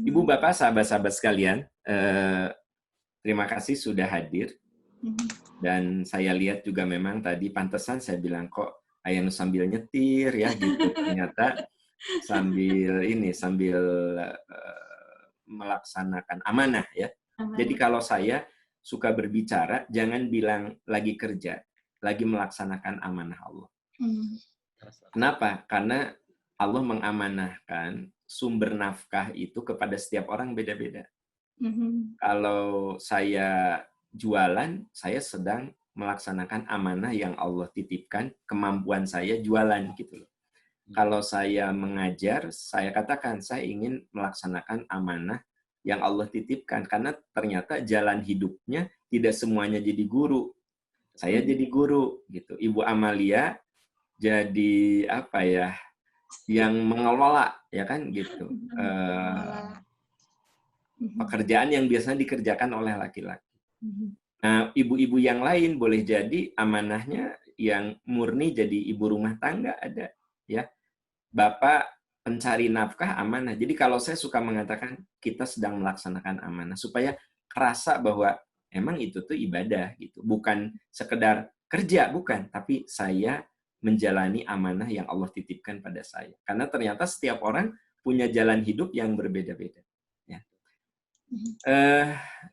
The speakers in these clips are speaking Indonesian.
Ibu, Bapak, sahabat-sahabat sekalian, terima kasih sudah hadir. Dan saya lihat juga memang tadi pantesan saya bilang kok Ayanu sambil nyetir ya gitu. Ternyata sambil melaksanakan amanah ya. Jadi kalau saya suka berbicara, jangan bilang lagi kerja, lagi melaksanakan amanah Allah. Kenapa? Karena Allah mengamanahkan sumber nafkah itu kepada setiap orang beda-beda. Kalau saya jualan, saya sedang melaksanakan amanah yang Allah titipkan, kemampuan saya jualan gitu loh. Kalau saya mengajar, saya katakan saya ingin melaksanakan amanah yang Allah titipkan, karena ternyata jalan hidupnya tidak semuanya jadi guru. Saya jadi guru gitu. Ibu Amalia jadi apa ya? Yang mengelola ya kan gitu. Pekerjaan yang biasanya dikerjakan oleh laki-laki. Nah, ibu-ibu yang lain boleh jadi amanahnya yang murni jadi ibu rumah tangga ada, ya. Bapak pencari nafkah amanah. Jadi kalau saya suka mengatakan kita sedang melaksanakan amanah supaya kerasa bahwa emang itu tuh ibadah gitu, bukan sekedar kerja, bukan, tapi saya menjalani amanah yang Allah titipkan pada saya. Karena ternyata setiap orang punya jalan hidup yang berbeda-beda.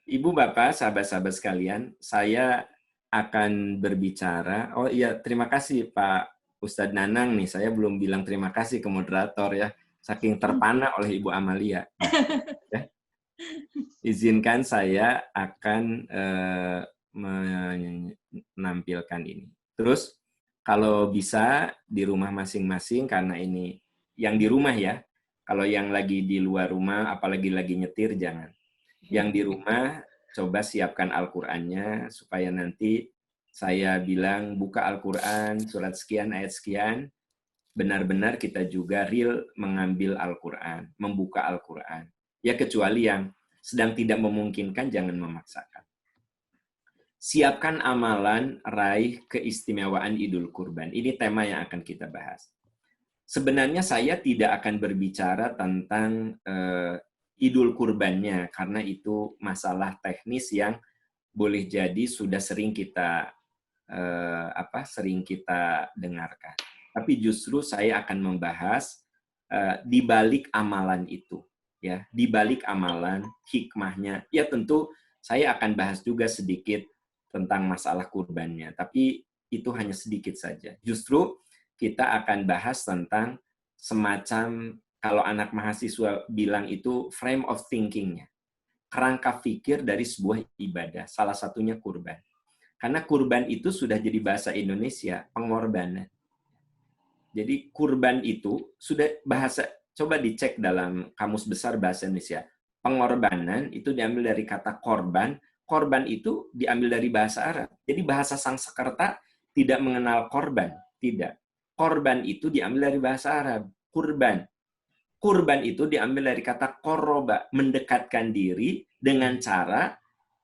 Ibu, Bapak, sahabat-sahabat sekalian, saya akan berbicara. Oh iya, terima kasih Pak Ustadz Nanang nih. Saya belum bilang terima kasih ke moderator ya, saking terpana oleh Ibu Amalia. Ya. Izinkan saya akan menampilkan ini. Terus kalau bisa di rumah masing-masing, karena ini yang di rumah ya. Kalau yang lagi di luar rumah, apalagi lagi nyetir, jangan. Yang di rumah, coba siapkan Al-Qur'annya, supaya nanti saya bilang buka Al-Qur'an, surat sekian, ayat sekian, benar-benar kita juga real mengambil Al-Qur'an, membuka Al-Qur'an. Ya kecuali yang sedang tidak memungkinkan, jangan memaksakan. Siapkan amalan, raih keistimewaan Idul Kurban. Ini tema yang akan kita bahas. Sebenarnya saya tidak akan berbicara tentang Idul Kurbannya, karena itu masalah teknis yang boleh jadi sudah sering kita dengarkan. Tapi justru saya akan membahas di balik amalan itu, ya, di balik amalan, hikmahnya. Ya tentu saya akan bahas juga sedikit tentang masalah kurbannya, tapi itu hanya sedikit saja. Justru kita akan bahas tentang semacam, kalau anak mahasiswa bilang itu frame of thinking-nya. Kerangka pikir dari sebuah ibadah, salah satunya kurban. Karena kurban itu sudah jadi bahasa Indonesia, pengorbanan. Jadi kurban itu sudah bahasa, coba dicek dalam Kamus Besar Bahasa Indonesia. Pengorbanan itu diambil dari kata korban, korban itu diambil dari bahasa Arab. Jadi bahasa Sanskerta tidak mengenal korban, tidak. Korban itu diambil dari bahasa Arab, kurban. Kurban itu diambil dari kata koroba, mendekatkan diri dengan cara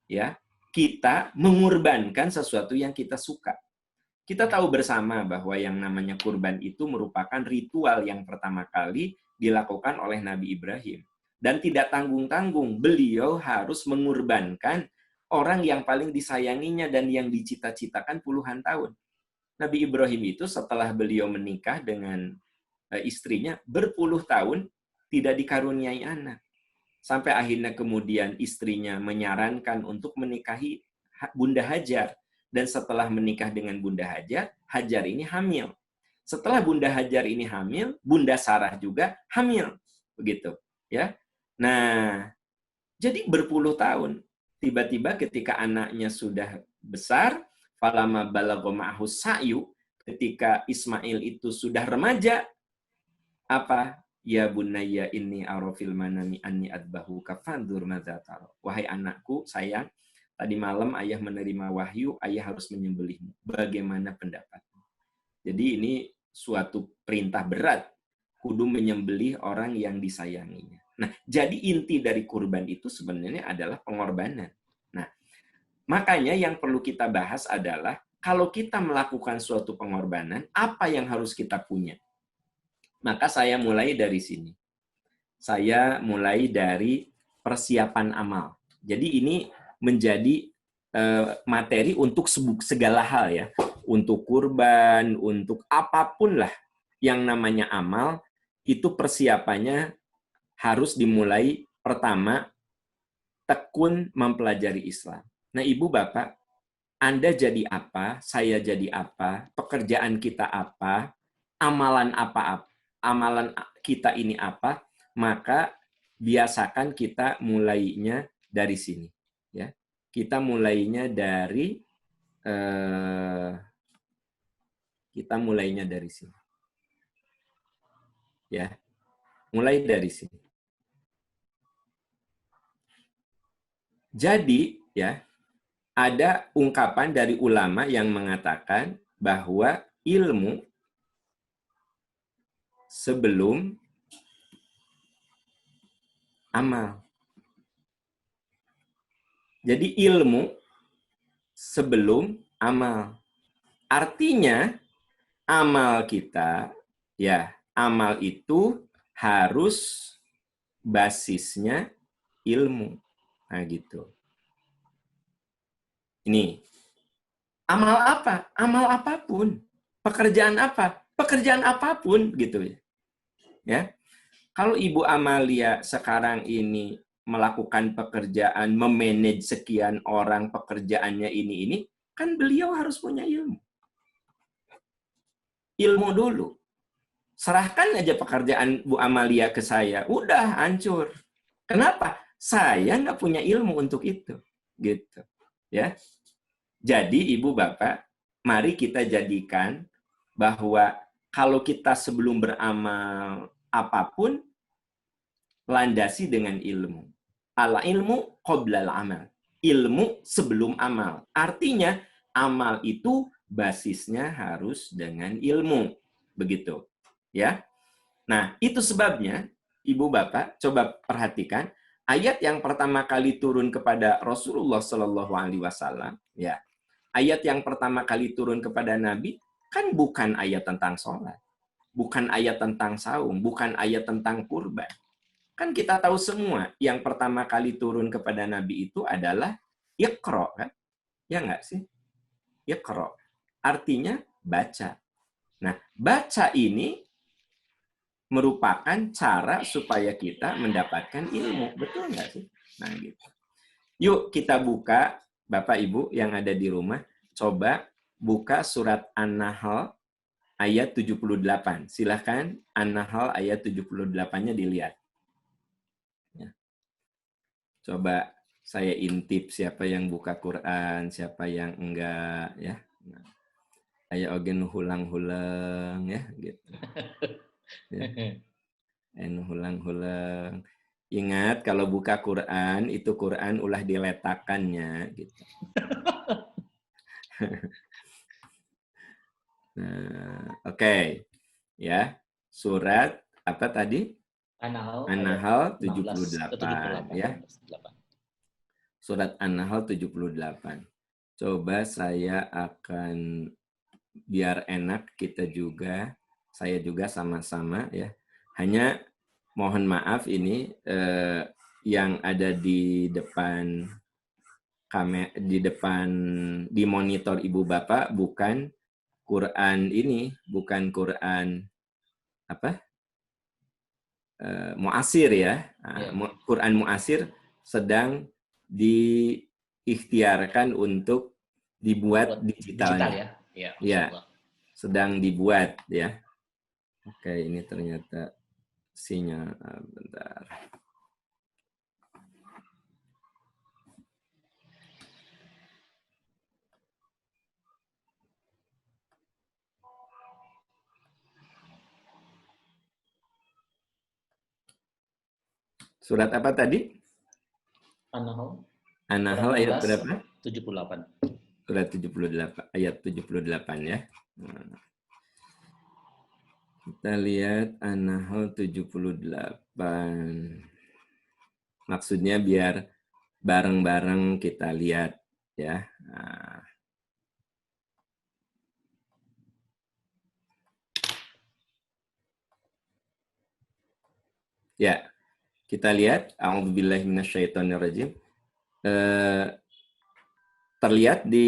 ya kita mengorbankan sesuatu yang kita suka. Kita tahu bersama bahwa yang namanya kurban itu merupakan ritual yang pertama kali dilakukan oleh Nabi Ibrahim. Dan tidak tanggung-tanggung, beliau harus mengorbankan orang yang paling disayanginya dan yang dicita-citakan puluhan tahun. Nabi Ibrahim itu setelah beliau menikah dengan istrinya berpuluh tahun tidak dikaruniai anak. Sampai akhirnya kemudian istrinya menyarankan untuk menikahi Bunda Hajar. Dan setelah menikah dengan Bunda Hajar, Hajar ini hamil. Setelah Bunda Hajar ini hamil, Bunda Sarah juga hamil. Begitu, ya. Nah, jadi berpuluh tahun. Tiba-tiba ketika anaknya sudah besar, falama balagha ma'ahu sa'yu, ketika Ismail itu sudah remaja, apa? Ya bunayya inni ara fil manami anni adbahu kafandur madza tara. Wahai anakku, sayang, tadi malam ayah menerima wahyu, ayah harus menyembelihmu. Bagaimana pendapatmu? Jadi ini suatu perintah berat, kudu menyembelih orang yang disayanginya. Nah, jadi inti dari kurban itu sebenarnya adalah pengorbanan. Nah, makanya yang perlu kita bahas adalah kalau kita melakukan suatu pengorbanan, apa yang harus kita punya? Maka saya mulai dari sini. saya mulai dari persiapan amal. Jadi ini menjadi materi untuk segala hal ya. Untuk kurban, untuk apapun lah yang namanya amal, itu persiapannya harus dimulai pertama tekun mempelajari Islam. Nah, Ibu Bapak, Anda jadi apa, saya jadi apa, pekerjaan kita apa, amalan kita ini apa, maka biasakan kita mulainya dari sini, ya. Kita mulainya dari sini, ya. Mulai dari sini. Jadi, ya, ada ungkapan dari ulama yang mengatakan bahwa ilmu sebelum amal. Jadi ilmu sebelum amal. Artinya amal kita, ya, amal itu harus basisnya ilmu. Nah, gitu. Ini. Amal apa? Amal apapun. Pekerjaan apa? Pekerjaan apapun gitu ya. Ya. Kalau Ibu Amalia sekarang ini melakukan pekerjaan, memanage sekian orang, pekerjaannya ini, kan beliau harus punya ilmu. Ilmu dulu. Serahkan aja pekerjaan Bu Amalia ke saya. Udah, hancur. Kenapa? Saya nggak punya ilmu untuk itu. Gitu. Ya. Jadi, Ibu Bapak, mari kita jadikan bahwa kalau kita sebelum beramal apapun, landasi dengan ilmu. Al ilmu qoblal amal. Ilmu sebelum amal. Artinya, amal itu basisnya harus dengan ilmu. Begitu. Ya. Nah, itu sebabnya, Ibu Bapak, coba perhatikan, ayat yang pertama kali turun kepada Rasulullah Shallallahu Alaihi Wasallam, ya, ayat yang pertama kali turun kepada Nabi, kan bukan ayat tentang sholat, bukan ayat tentang saum, bukan ayat tentang kurban. Kan kita tahu semua, yang pertama kali turun kepada Nabi itu adalah Iqra, kan? Ya nggak sih? Iqra. Artinya baca. Nah, baca ini merupakan cara supaya kita mendapatkan ilmu. Betul nggak sih? Nah, gitu. Yuk kita buka, Bapak Ibu yang ada di rumah, coba buka surat An-Nahl ayat 78. Silahkan An-Nahl ayat 78-nya dilihat. Ya. Coba saya intip siapa yang buka Quran, siapa yang enggak, ya. Nah, ayo ogen hulang-hulang, ya, gitu. Ya. Hulang-hulang. Ingat kalau buka Quran itu Quran ulah diletakannya gitu. Nah, oke. Ya. Surat apa tadi? An-Nahl 78 ya. Surat An-Nahl 78. Coba saya akan biar enak kita juga, saya juga sama-sama ya. Hanya mohon maaf ini yang ada di depan di monitor Ibu Bapak bukan Quran ini, bukan Quran apa? Muasir ya. Quran Muasir sedang diikhtiarkan untuk dibuat digitalnya. Digital ya. Ya, sedang dibuat ya. Oke, ini ternyata sinyal. Bentar. Surat apa tadi? An-Nahl ayat berapa? 78. Surat 78, ayat 78 ya. Nah, kita lihat An-Nahl 78. Maksudnya biar bareng-bareng kita lihat ya. Nah. Ya, Kita lihat, a'udzubillahi minasyaitonirrajim. Terlihat di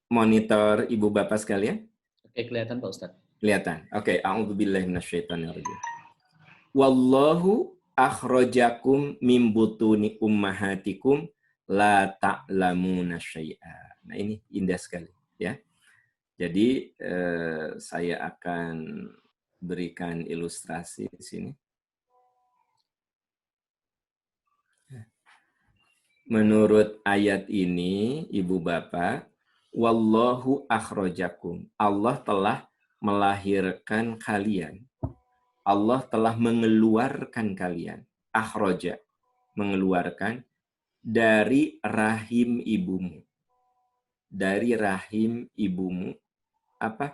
monitor Ibu Bapak sekalian? Oke, kelihatan Pak Ustadz. Kelihatan. Oke, a'udzubillahi minasyaitonirrajim. Wallahu akhrajakum min butuni ummahatikum la ta'lamuna syai'a. Nah, ini indah sekali, ya. Jadi saya akan berikan ilustrasi di sini. Menurut ayat ini, Ibu Bapak, wallahu akhrajakum. Allah telah melahirkan kalian. Allah telah mengeluarkan kalian. Akhraja, mengeluarkan dari rahim ibumu. Dari rahim ibumu. Apa?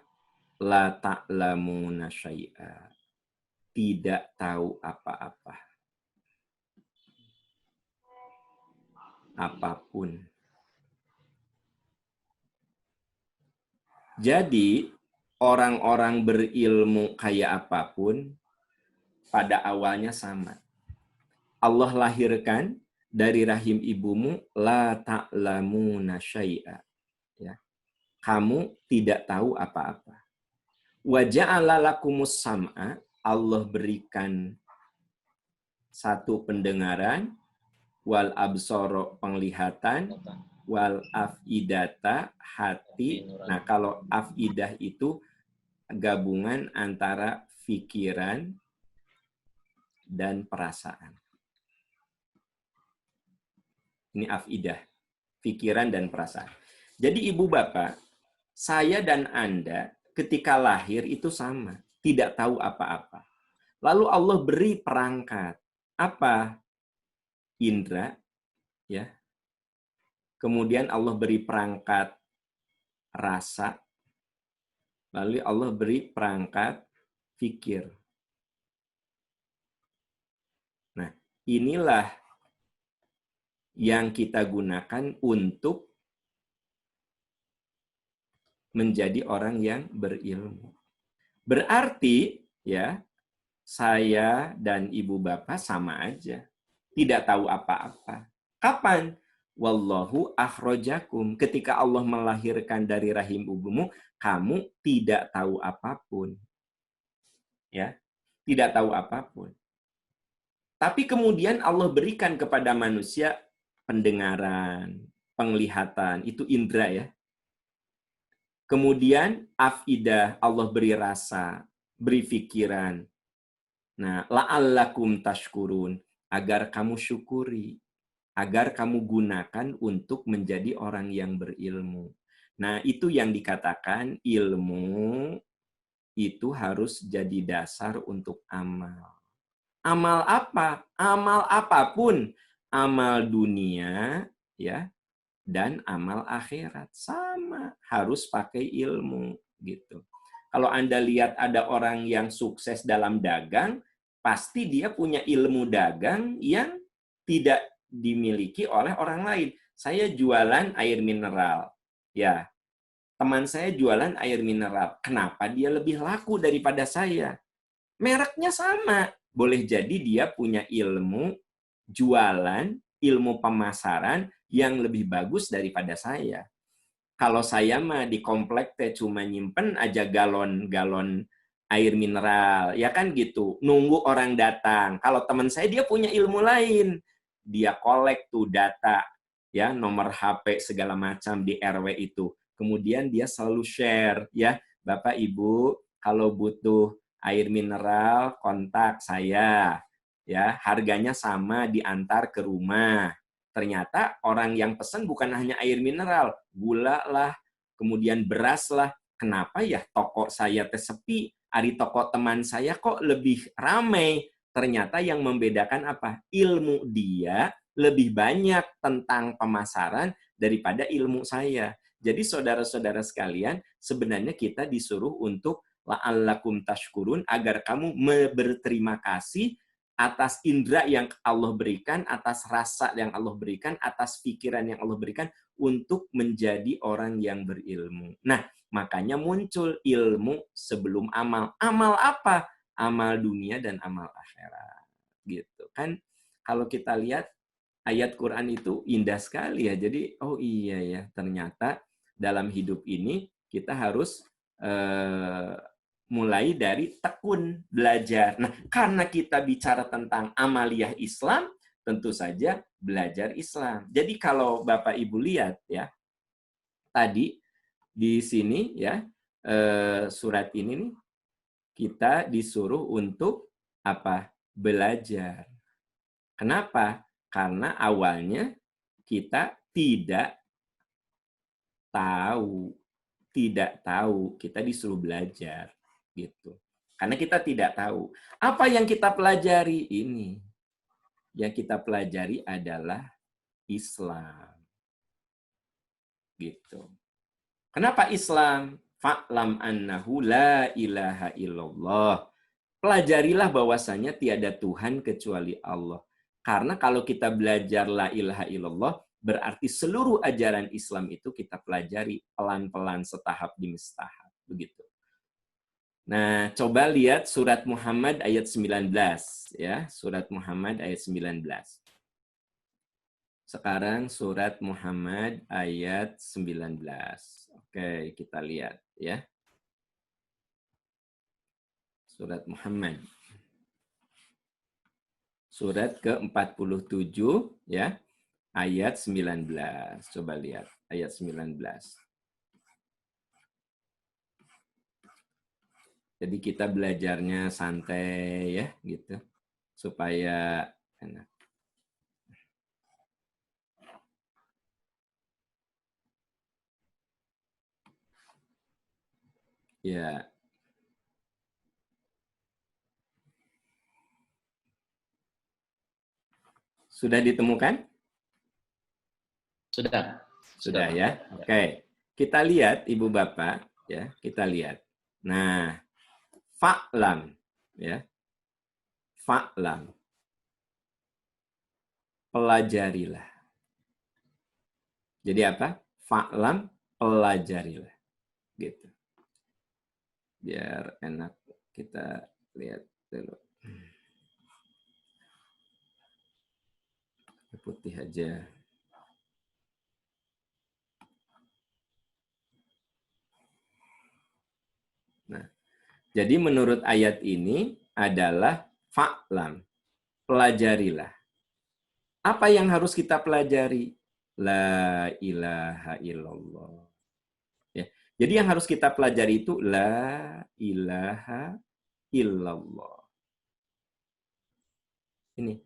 La ta'lamuna syai'a. Tidak tahu apa-apa. Apapun. Jadi, orang-orang berilmu kayak apapun, pada awalnya sama. Allah lahirkan dari rahim ibumu, la ta'lamuna syai'a. Ya. Kamu tidak tahu apa-apa. Wa ja'ala lakumus sam'a, Allah berikan satu pendengaran, wal absara penglihatan, wal afidata hati. Nah, kalau afidah itu gabungan antara pikiran dan perasaan. Ini afidah, pikiran dan perasaan. Jadi Ibu Bapak, saya dan Anda ketika lahir itu sama, tidak tahu apa-apa. Lalu Allah beri perangkat. Apa? Indra, ya. Kemudian Allah beri perangkat rasa. Lalu Allah beri perangkat fikir. Nah, inilah yang kita gunakan untuk menjadi orang yang berilmu. Berarti, ya, saya dan Ibu Bapak sama aja. Tidak tahu apa-apa. Kapan? Wallahu akhrajakum. Ketika Allah melahirkan dari rahim ibumu, kamu tidak tahu apapun. Ya, tidak tahu apapun. Tapi kemudian Allah berikan kepada manusia pendengaran, penglihatan, itu indera ya. Kemudian afidah, Allah beri rasa, beri pikiran. Nah, la'allakum tashkurun, agar kamu syukuri, agar kamu gunakan untuk menjadi orang yang berilmu. Nah, itu yang dikatakan ilmu itu harus jadi dasar untuk amal. Amal apa? Amal apapun. Amal dunia, ya, dan amal akhirat. Sama, harus pakai ilmu. Gitu. Kalau Anda lihat ada orang yang sukses dalam dagang, pasti dia punya ilmu dagang yang tidak dimiliki oleh orang lain. Saya jualan air mineral. Ya, teman saya jualan air mineral. Kenapa dia lebih laku daripada saya? Mereknya sama. Boleh jadi dia punya ilmu jualan, ilmu pemasaran yang lebih bagus daripada saya. Kalau saya mah di komplek teh cuma nyimpen aja galon-galon air mineral, ya kan gitu. Nunggu orang datang. Kalau teman saya dia punya ilmu lain. Dia kolek tuh data, ya, nomor HP segala macam di RW itu. Kemudian dia selalu share, ya, Bapak Ibu, kalau butuh air mineral kontak saya, ya, harganya sama, diantar ke rumah. Ternyata orang yang pesan bukan hanya air mineral, gula lah, kemudian beras lah. Kenapa ya toko saya sepi, ari toko teman saya kok lebih ramai? Ternyata yang membedakan apa? Ilmu dia lebih banyak tentang pemasaran daripada ilmu saya. Jadi saudara-saudara sekalian, sebenarnya kita disuruh untuk la'allakum tashkurun, agar kamu berterima kasih atas indera yang Allah berikan, atas rasa yang Allah berikan, atas pikiran yang Allah berikan untuk menjadi orang yang berilmu. Nah, makanya muncul ilmu sebelum amal. Amal apa? Amal dunia dan amal akhirat. Gitu kan? kalau kita lihat ayat Quran itu indah sekali ya. Jadi, oh iya ya, ternyata dalam hidup ini kita harus mulai dari tekun belajar. Nah, karena kita bicara tentang amaliyah Islam, tentu saja belajar Islam. Jadi kalau Bapak Ibu lihat ya, tadi di sini ya, surat ini nih, kita disuruh untuk apa? Belajar. Kenapa? Karena awalnya kita tidak tahu, kita disuruh belajar gitu. Karena kita tidak tahu. Apa yang kita pelajari ini? Yang kita pelajari adalah Islam. Gitu. Kenapa Islam? Fa'lam annahu la ilaha illallah. Pelajarilah bahwasanya tiada Tuhan kecuali Allah. Karena kalau kita belajar la ilaha illallah, berarti seluruh ajaran Islam itu kita pelajari pelan-pelan, setahap demi setahap. Begitu. Nah, coba lihat surat Muhammad ayat 19. Ya, surat Muhammad ayat 19. Sekarang surat Muhammad ayat 19. Oke, kita lihat ya. Surat Muhammad. Surat ke-47 ya. Ayat 19. Coba lihat ayat 19. Jadi kita belajarnya santai ya gitu. Supaya enak. Ya. Sudah ditemukan? Sudah. Sudah ya. Oke. Kita lihat Ibu Bapak ya, kita lihat. Nah, fa'lam ya. Fa'lam. Pelajarilah. Jadi apa? Fa'lam, pelajarilah. Gitu. Biar enak kita lihat dulu. Putih aja. Nah, jadi menurut ayat ini adalah fa'lam, pelajarilah. Apa yang harus kita pelajari? La ilaha illallah. Ya. Jadi yang harus kita pelajari itu la ilaha illallah. Ini.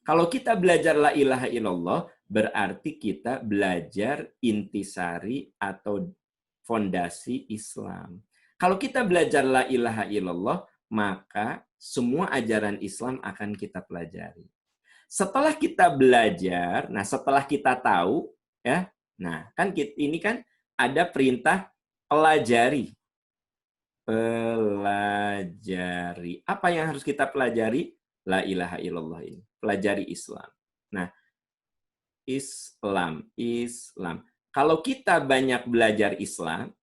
Kalau kita belajar la ilaha illallah, berarti kita belajar intisari atau fondasi Islam. Kalau kita belajar la ilaha illallah, maka semua ajaran Islam akan kita pelajari. Setelah kita belajar, nah setelah kita tahu, ya, nah kan ini kan ada perintah pelajari. Pelajari. Apa yang harus kita pelajari? La ilaha illallah ini. Pelajari Islam. Nah, Islam. Kalau kita banyak belajar Islam,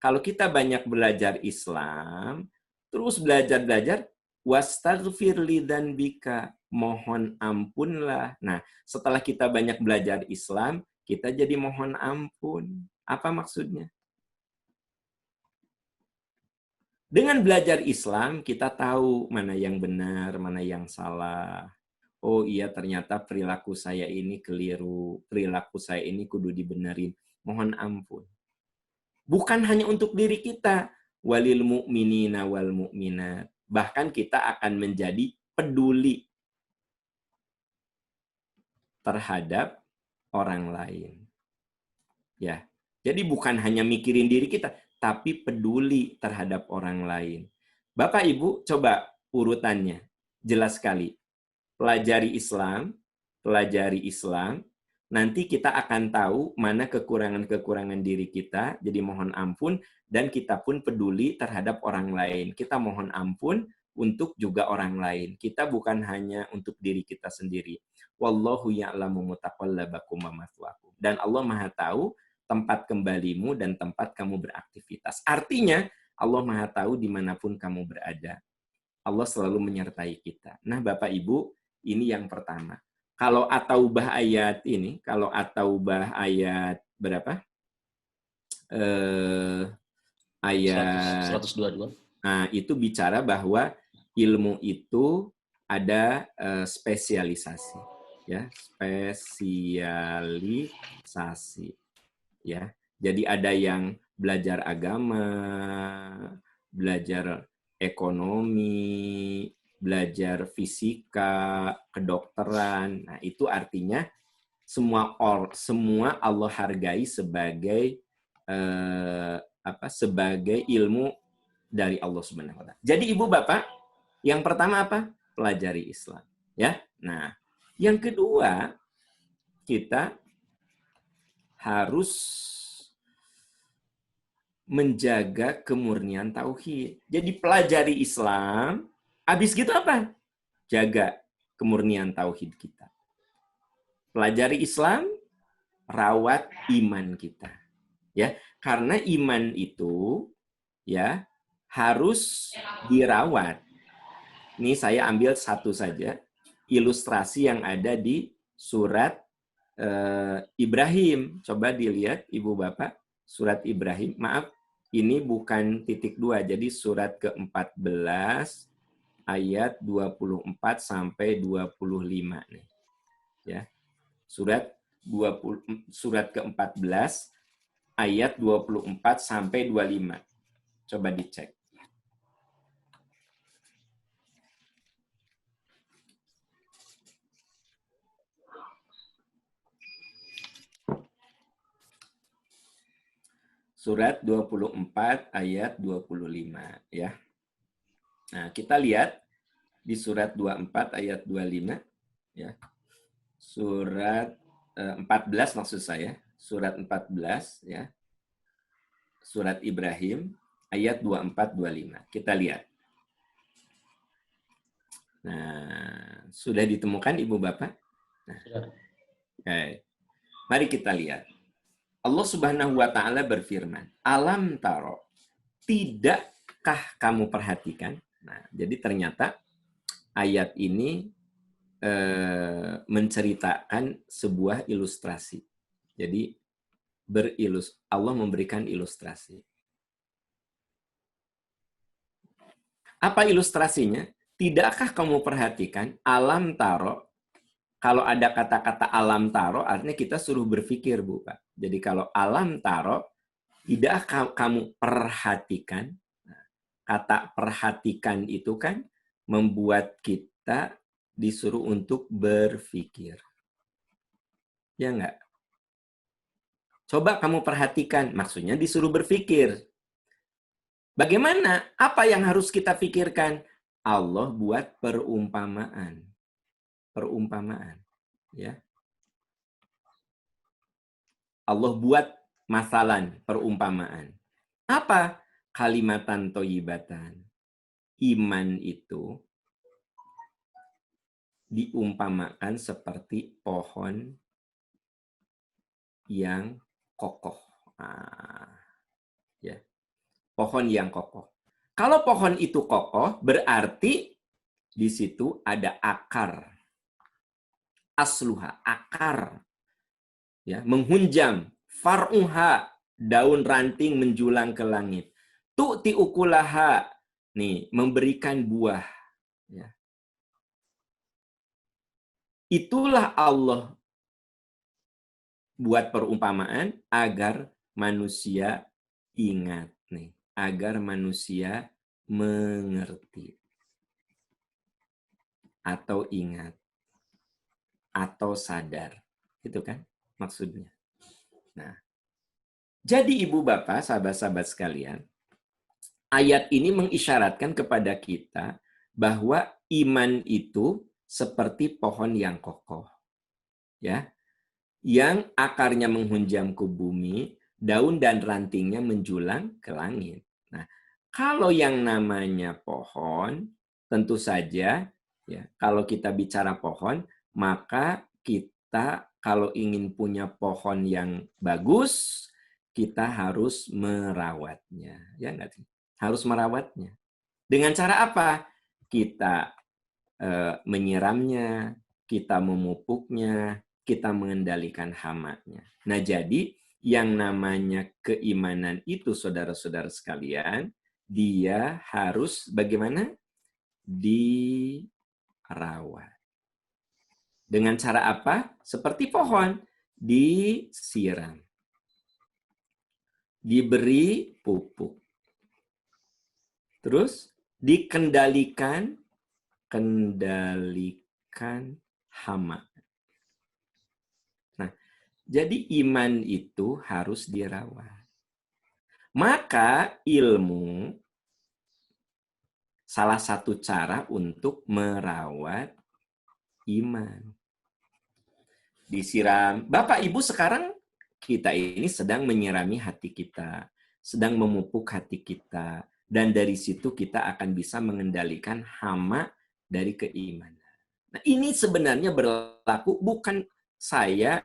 kalau kita banyak belajar Islam, terus belajar, wastaghfir li dzanbika, mohon ampunlah. Nah, setelah kita banyak belajar Islam, kita jadi mohon ampun. Apa maksudnya? Dengan belajar Islam, kita tahu mana yang benar, mana yang salah. Oh iya, ternyata perilaku saya ini keliru. Perilaku saya ini kudu dibenerin. Mohon ampun. Bukan hanya untuk diri kita. Walil mu'minina wal mu'minat. Bahkan kita akan menjadi peduli terhadap orang lain. Ya. Jadi bukan hanya mikirin diri kita, tapi peduli terhadap orang lain. Bapak Ibu, coba urutannya. Jelas sekali. Pelajari Islam, nanti kita akan tahu mana kekurangan-kekurangan diri kita, jadi mohon ampun, dan kita pun peduli terhadap orang lain. Kita mohon ampun untuk juga orang lain. Kita bukan hanya untuk diri kita sendiri. Wallahu ya'lamu mutaqallabakum wa mathwaakum. Dan Allah Maha tahu tempat kembalimu dan tempat kamu beraktivitas. Artinya, Allah Maha tahu dimanapun kamu berada. Allah selalu menyertai kita. Nah, Bapak Ibu, Ini yang pertama. Kalau ataubah ayat ini, kalau ataubah ayat berapa? Ayat 122. Nah, itu bicara bahwa ilmu itu ada spesialisasi, ya, spesialisasi, ya. Jadi ada yang belajar agama, belajar ekonomi, belajar fisika, kedokteran. Nah, itu artinya semua Allah hargai sebagai sebagai ilmu dari Allah Subhanahu wa taala. Jadi Ibu Bapak, yang pertama apa? Pelajari Islam, ya. Nah, yang kedua, kita harus menjaga kemurnian tauhid. Jadi pelajari Islam, habis gitu apa? Jaga kemurnian tauhid kita. Pelajari Islam, rawat iman kita. Ya, karena iman itu ya harus dirawat. Ini saya ambil satu saja, ilustrasi yang ada di surat Ibrahim. Coba dilihat Ibu Bapak, surat Ibrahim. Maaf, ini bukan titik 2, jadi surat ke-14 ayat 24 sampai 25 nih. Ya. Surat ke-14 ayat 24 sampai 25. Coba dicek. Surat 24 ayat 25 ya. Nah, kita lihat di surat 24 ayat 25 ya. Surat 14 maksud saya, surat 14 ya. Surat Ibrahim ayat 24 25. Kita lihat. Nah, sudah ditemukan Ibu Bapak? Nah, okay. Mari kita lihat. Allah Subhanahu wa taala berfirman, "Alam taro, tidakkah kamu perhatikan?" Nah, jadi ternyata ayat ini menceritakan sebuah ilustrasi. Jadi Allah memberikan ilustrasi. Apa ilustrasinya? Tidakkah kamu perhatikan alam taro? Kalau ada kata-kata alam taro, artinya kita suruh berpikir, Bu, Pak. Jadi kalau alam taro, tidak kamu perhatikan. Kata perhatikan itu kan membuat kita disuruh untuk berpikir. Ya enggak? Coba kamu perhatikan, maksudnya disuruh berpikir. Bagaimana? Apa yang harus kita pikirkan? Allah buat perumpamaan. Perumpamaan. Ya. Allah buat masalan, perumpamaan. Apa? Kalimatan toyibatan. Iman itu diumpamakan seperti pohon yang kokoh. Ya. Pohon yang kokoh. Kalau pohon itu kokoh, berarti di situ ada akar. Asluha, akar. Ya, menghunjam. Far'uha, daun ranting menjulang ke langit. Tu'ti ukulaha, nih, memberikan buah. Ya. Itulah Allah buat perumpamaan agar manusia ingat, nih, agar manusia mengerti atau ingat atau sadar, gitu kan maksudnya. Nah, jadi Ibu Bapak, sahabat-sahabat sekalian, ayat ini mengisyaratkan kepada kita bahwa iman itu seperti pohon yang kokoh, ya, yang akarnya menghunjam ke bumi, daun dan rantingnya menjulang ke langit. Nah, kalau yang namanya pohon, tentu saja, ya, kalau kita bicara pohon, maka kita kalau ingin punya pohon yang bagus, kita harus merawatnya, ya nggak sih? Harus merawatnya. Dengan cara apa? Kita menyiramnya, kita memupuknya, kita mengendalikan hamanya. Nah, jadi yang namanya keimanan itu, saudara-saudara sekalian, dia harus bagaimana? Dirawat. Dengan cara apa? Seperti pohon, disiram, diberi pupuk, terus dikendalikan, hama. Nah, jadi iman itu harus dirawat. Maka ilmu salah satu cara untuk merawat iman. Disiram. Bapak Ibu, sekarang kita ini sedang menyirami hati kita, sedang memupuk hati kita, dan dari situ kita akan bisa mengendalikan hama dari keimanan. Nah, ini sebenarnya berlaku, bukan saya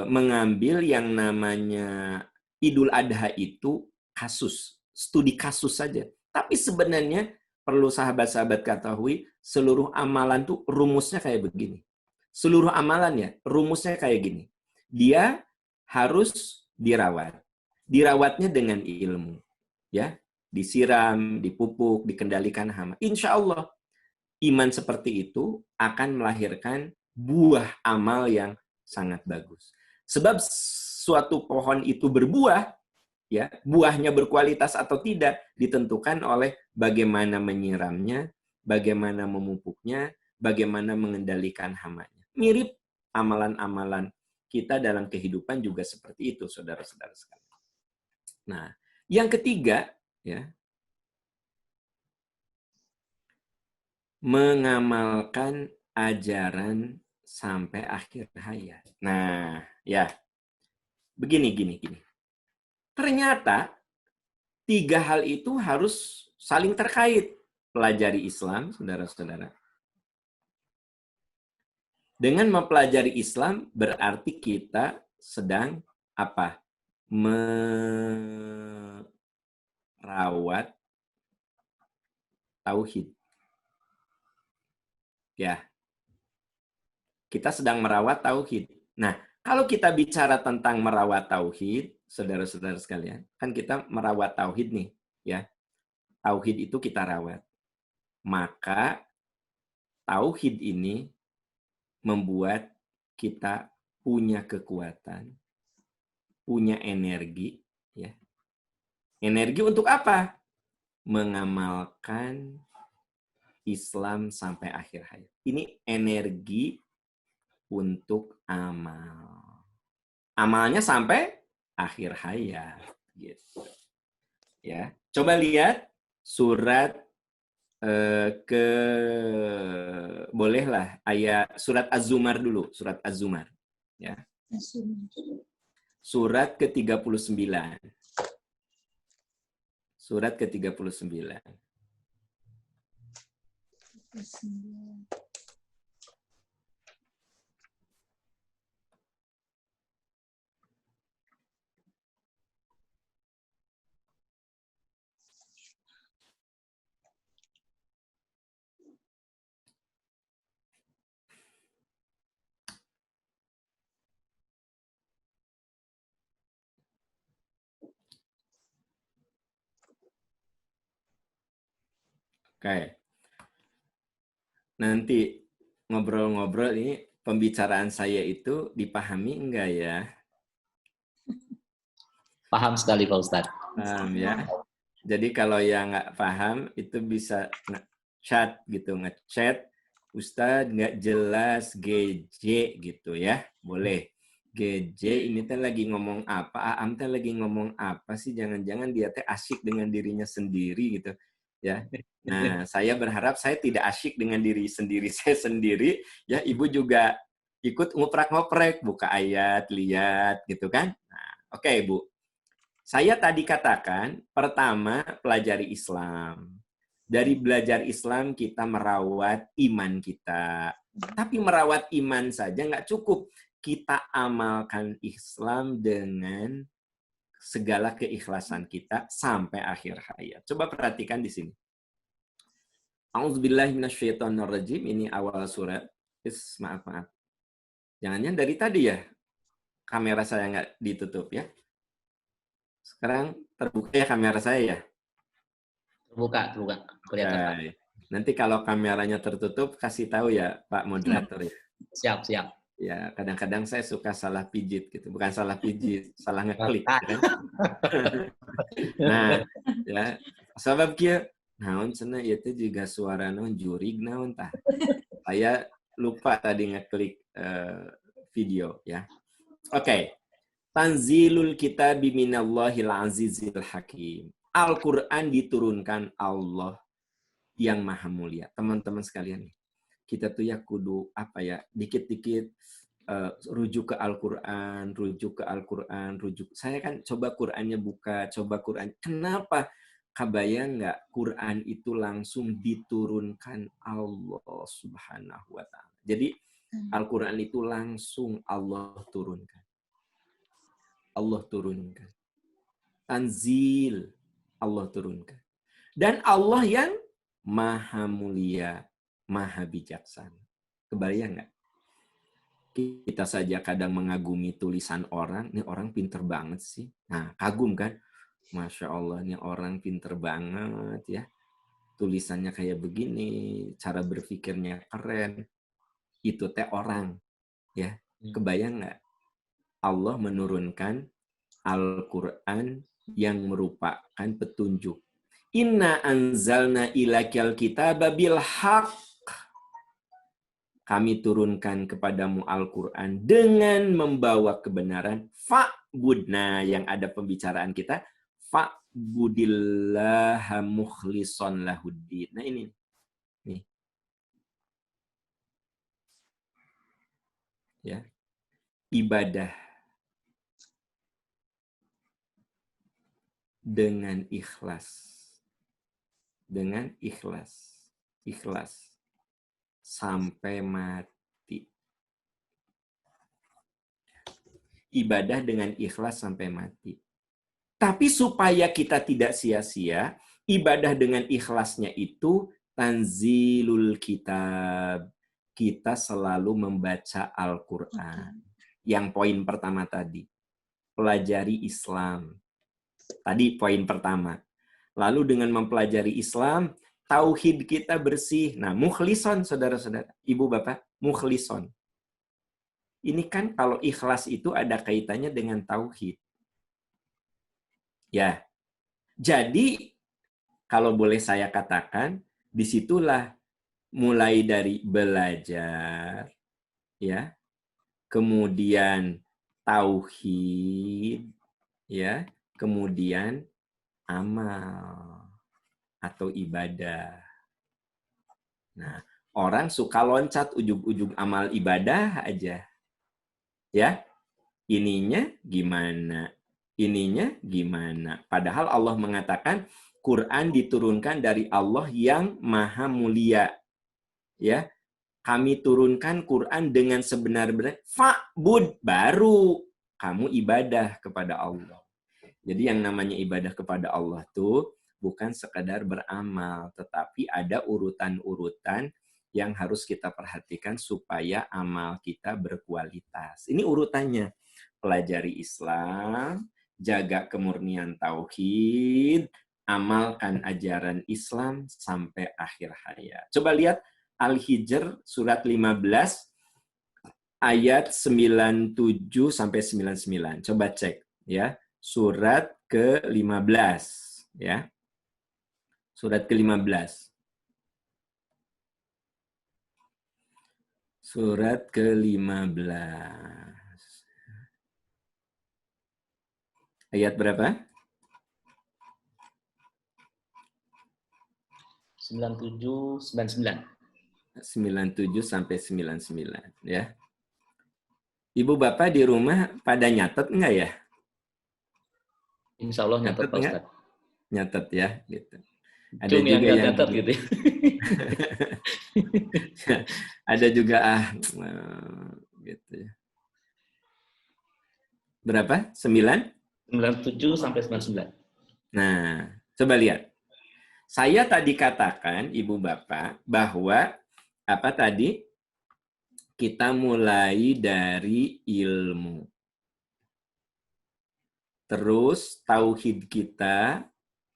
mengambil yang namanya Idul Adha itu kasus, studi kasus saja. Tapi sebenarnya perlu sahabat-sahabat ketahui, seluruh amalan tuh rumusnya kayak begini. Seluruh amalan ya, rumusnya kayak gini. Dia harus dirawat. Dirawatnya dengan ilmu. Ya, disiram, dipupuk, dikendalikan hama. Insya Allah, iman seperti itu akan melahirkan buah amal yang sangat bagus. Sebab suatu pohon itu berbuah, ya, buahnya berkualitas atau tidak ditentukan oleh bagaimana menyiramnya, bagaimana memupuknya, bagaimana mengendalikan hamanya. Mirip amalan-amalan kita dalam kehidupan juga seperti itu, saudara-saudara sekalian. Nah, yang ketiga, ya, mengamalkan ajaran sampai akhir hayat. Nah, ya, begini. Ternyata tiga hal itu harus saling terkait. Pelajari Islam, saudara-saudara. Dengan mempelajari Islam berarti kita sedang apa? Merawat tauhid. Ya. Kita sedang merawat tauhid. Nah, kalau kita bicara tentang merawat tauhid, saudara-saudara sekalian, kan kita merawat tauhid nih, ya. Tauhid itu kita rawat. Maka tauhid ini membuat kita punya kekuatan, punya energi, ya. Energi untuk apa? Mengamalkan Islam sampai akhir hayat. Ini energi untuk amal. Amalnya sampai akhir hayat, gitu. Ya, coba lihat surat bolehlah ayat surat Az-Zumar dulu, surat Az-Zumar, ya. Surat ke-39. Surat ke-39. Oke. Nanti ngobrol-ngobrol ini pembicaraan saya itu dipahami enggak ya? Paham sekali Pak Ustadz. Paham ya. Jadi kalau yang nggak paham itu bisa nge-chat gitu, nge-chat Ustadz nggak jelas GJ gitu ya, boleh. GJ ini teh lagi ngomong apa? Aam teh lagi ngomong apa sih? Jangan-jangan dia teh asyik dengan dirinya sendiri gitu ya. Nah, saya berharap saya tidak asyik dengan diri sendiri saya sendiri ya. Ibu juga ikut ngoprak-ngoprek, buka ayat, lihat gitu kan. Nah, oke, Bu. Saya tadi katakan, pertama, pelajari Islam. Dari belajar Islam, kita merawat iman kita. Tapi merawat iman saja nggak cukup. Kita amalkan Islam dengan segala keikhlasan kita sampai akhir hayat. Coba perhatikan di sini. A'udzubillahi minasyaitonirrajim. Ini awal surat. Maaf. Jangan-jangan dari tadi ya kamera saya nggak ditutup ya. Sekarang terbuka ya kamera saya ya. Terbuka, kelihatan Pak. Nanti kalau kameranya tertutup kasih tahu ya Pak Moderator ya. Siap. Ya, kadang-kadang saya suka salah pijit gitu. Bukan salah pijit, salah ngeklik. Kan? Nah, ya. Sebab kia, naon cenah ieu teh juga suara naon jurig naon tah. Saya lupa tadi ngeklik video ya. Oke. Tanzilul kitabi minallahil azizil hakim. Al-Qur'an diturunkan Allah yang maha mulia. Teman-teman sekalian, kita tuh ya kudu apa ya, dikit-dikit rujuk ke Al-Qur'an, rujuk. Saya kan coba Qur'annya buka, coba Qur'an. Kenapa? Kabayang nggak Qur'an itu langsung diturunkan Allah Subhanahu wa taala. Jadi Al-Qur'an itu langsung Allah turunkan. Tanzil Allah turunkan. Dan Allah yang maha mulia, maha bijaksana. Kebayang nggak? Kita saja kadang mengagumi tulisan orang, ini orang pinter banget sih. Nah, kagum kan? Masya Allah, ini orang pinter banget ya. Tulisannya kayak begini, cara berpikirnya keren. Itu teh orang. Ya, kebayang nggak? Allah menurunkan Al-Quran yang merupakan petunjuk. Inna anzalna ilakal kitaba bil haq. Kami turunkan kepadamu Al-Quran dengan membawa kebenaran. Fa'budna, yang ada pembicaraan kita. Fa'budillaha mukhlishon lahuddin. Nah ini. Nih. Ya. Ibadah dengan ikhlas. Ikhlas sampai mati. Ibadah dengan ikhlas sampai mati. Tapi supaya kita tidak sia-sia, ibadah dengan ikhlasnya itu tanzilul kitab. Kita selalu membaca Al-Quran. Yang poin pertama tadi. Pelajari Islam. Tadi poin pertama. Lalu dengan mempelajari Islam, tauhid kita bersih. Nah, mukhlishon, saudara-saudara, ibu bapak, mukhlishon. Ini kan kalau ikhlas itu ada kaitannya dengan tauhid. Ya. Jadi, kalau boleh saya katakan, disitulah mulai dari belajar, ya, kemudian tauhid, ya, kemudian amal atau ibadah. Nah, orang suka loncat ujung-ujung amal ibadah aja. Ya, ininya gimana? Padahal Allah mengatakan Quran diturunkan dari Allah yang maha mulia. Ya, kami turunkan Quran dengan sebenar-benar. Fa'bud, baru kamu ibadah kepada Allah. Jadi yang namanya ibadah kepada Allah tuh bukan sekadar beramal, tetapi ada urutan-urutan yang harus kita perhatikan supaya amal kita berkualitas. Ini urutannya. Pelajari Islam, jaga kemurnian tauhid, amalkan ajaran Islam sampai akhir hayat. Coba lihat Al-Hijr surat 15 ayat 97 sampai 99. Coba cek ya. Surat ke-15 ya. Surat ke-15. Surat ke-15. Ayat berapa? 97, 99. 97 sampai 99 ya. Ibu bapak di rumah pada nyatet enggak ya? Insya Allah nyatet Pak Ustadz. Nyatet ya, gitu. Ada Cuma juga yang nyatet gitu. Ada juga gitu ya. Berapa? 97 sampai 99. Nah, coba lihat. Saya tadi katakan, Ibu Bapak, bahwa apa tadi? Kita mulai dari ilmu. Terus tauhid kita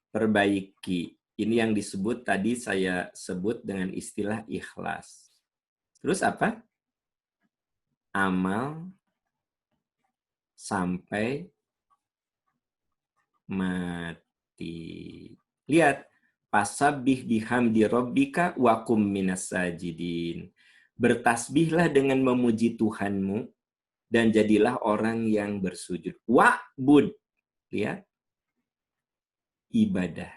perbaiki. Ini yang disebut tadi saya sebut dengan istilah ikhlas. Terus apa? Amal sampai mati. Lihat, fasabbih bihamdi rabbika wa kum minas sajidin. Bertasbihlah dengan memuji Tuhanmu dan jadilah orang yang bersujud. Wa'bud, lihat, ibadah.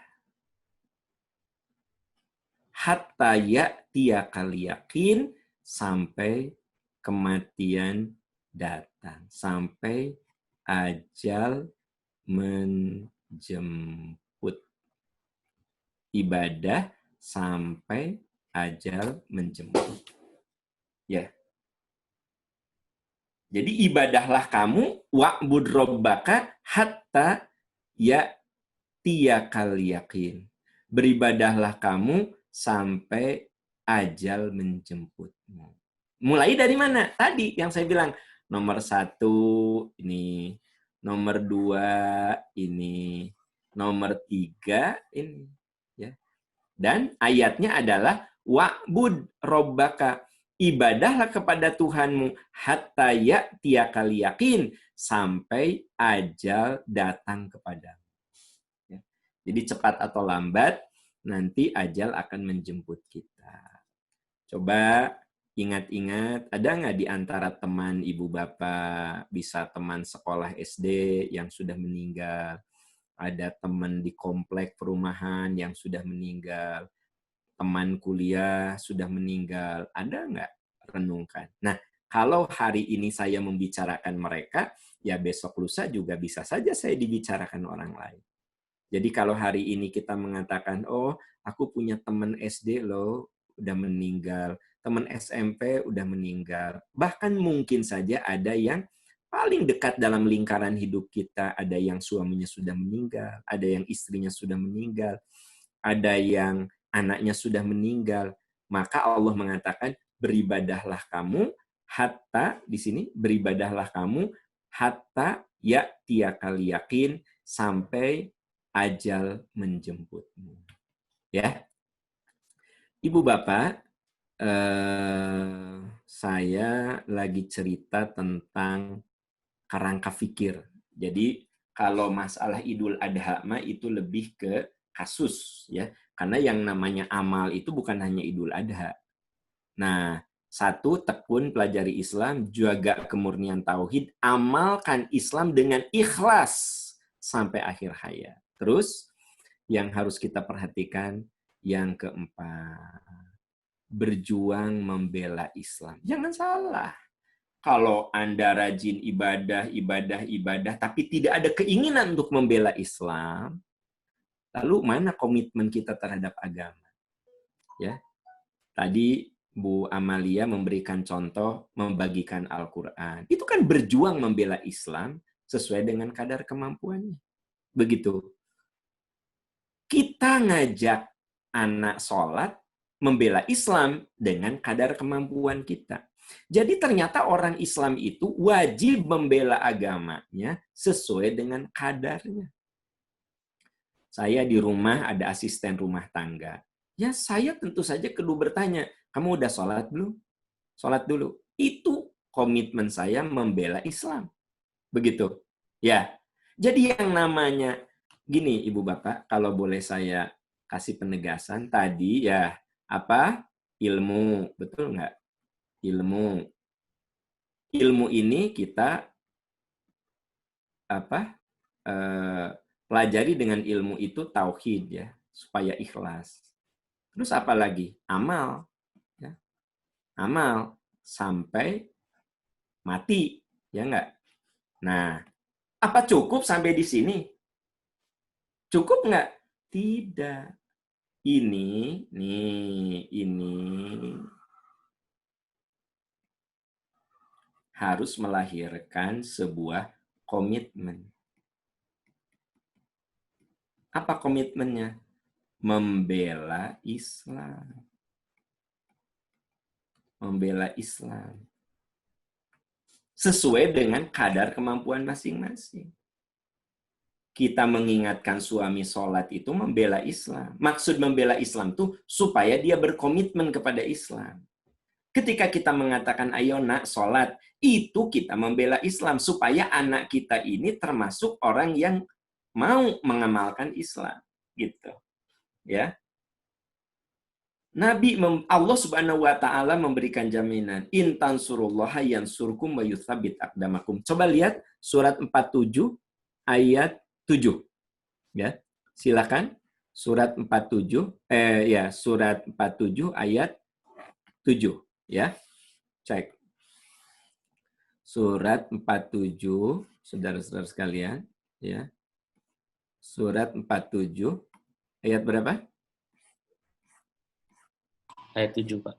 Hatta ya'tiyakal yakin, sampai kematian datang, sampai ajal menjemput. Ibadah sampai ajal menjemput. Ya. Jadi ibadahlah kamu wa'bud rabbaka hatta ya'tiyakal yakin. Beribadahlah kamu sampai ajal menjemputmu. Mulai dari mana? Tadi yang saya bilang, nomor 1 ini, nomor 2 ini, nomor 3 ini. Ya. Dan ayatnya adalah wa'bud rabbaka. Ibadahlah kepada Tuhanmu hatta ya'tiyakal yakin, sampai ajal datang kepadamu. Ya. Jadi cepat atau lambat, nanti ajal akan menjemput kita. Coba ingat-ingat, ada nggak di antara teman ibu bapak, bisa teman sekolah SD yang sudah meninggal, ada teman di komplek perumahan yang sudah meninggal, teman kuliah sudah meninggal, ada nggak? Renungkan. Nah, kalau hari ini saya membicarakan mereka, ya besok lusa juga bisa saja saya dibicarakan orang lain. Jadi kalau hari ini kita mengatakan, oh aku punya teman SD loh, udah meninggal, teman SMP udah meninggal, bahkan mungkin saja ada yang paling dekat dalam lingkaran hidup kita, ada yang suaminya sudah meninggal, ada yang istrinya sudah meninggal, ada yang anaknya sudah meninggal, maka Allah mengatakan, beribadahlah kamu, hatta, di sini, beribadahlah kamu, hatta ya'tiyakal yakin, sampai ajal menjemputmu. Ya, Ibu Bapak, saya lagi cerita tentang kerangka fikir. Jadi kalau masalah Idul Adha mah itu lebih ke kasus, ya, karena yang namanya amal itu bukan hanya Idul Adha. Nah, satu, tekun pelajari Islam, jaga kemurnian tauhid, amalkan Islam dengan ikhlas sampai akhir hayat. Terus yang harus kita perhatikan, yang keempat, berjuang membela Islam. Jangan salah. Kalau Anda rajin ibadah, tapi tidak ada keinginan untuk membela Islam, lalu mana komitmen kita terhadap agama? Ya, tadi Bu Amalia memberikan contoh membagikan Al-Quran. Itu kan berjuang membela Islam sesuai dengan kadar kemampuannya. Begitu. Kita ngajak anak sholat membela Islam dengan kadar kemampuan kita. Jadi ternyata orang Islam itu wajib membela agamanya sesuai dengan kadarnya. Saya di rumah ada asisten rumah tangga. Ya saya tentu saja kudu bertanya, kamu udah sholat belum? Sholat dulu. Itu komitmen saya membela Islam. Begitu. Ya. Jadi yang namanya, gini Ibu Bapak, kalau boleh saya kasih penegasan, tadi ya, apa? Ilmu. Betul nggak? Ilmu. Ilmu ini kita apa? Pelajari dengan ilmu itu tauhid ya, supaya ikhlas. Terus apa lagi? Amal. Ya. Amal sampai mati, ya enggak? Nah, apa cukup sampai di sini? Cukup enggak? Tidak. Ini harus melahirkan sebuah komitmen. Apa komitmennya? membela Islam. Membela Islam. Sesuai dengan kadar kemampuan masing-masing. Kita mengingatkan suami sholat itu membela Islam. Maksud membela Islam itu supaya dia berkomitmen kepada Islam. Ketika kita mengatakan ayo nak sholat, itu kita membela Islam. Supaya anak kita ini termasuk orang yang mau mengamalkan Islam. Gitu. Ya. Allah Subhanahu wa taala memberikan jaminan, in tansurullaha yansurkum wa yutsabbit aqdamakum. Coba lihat surat 47 ayat 7. Ya. Silakan surat 47 surat 47 ayat 7 ya. Cek. Surat 47 saudara-saudara sekalian ya. Surat 47 ayat berapa? Ayat 7, Pak.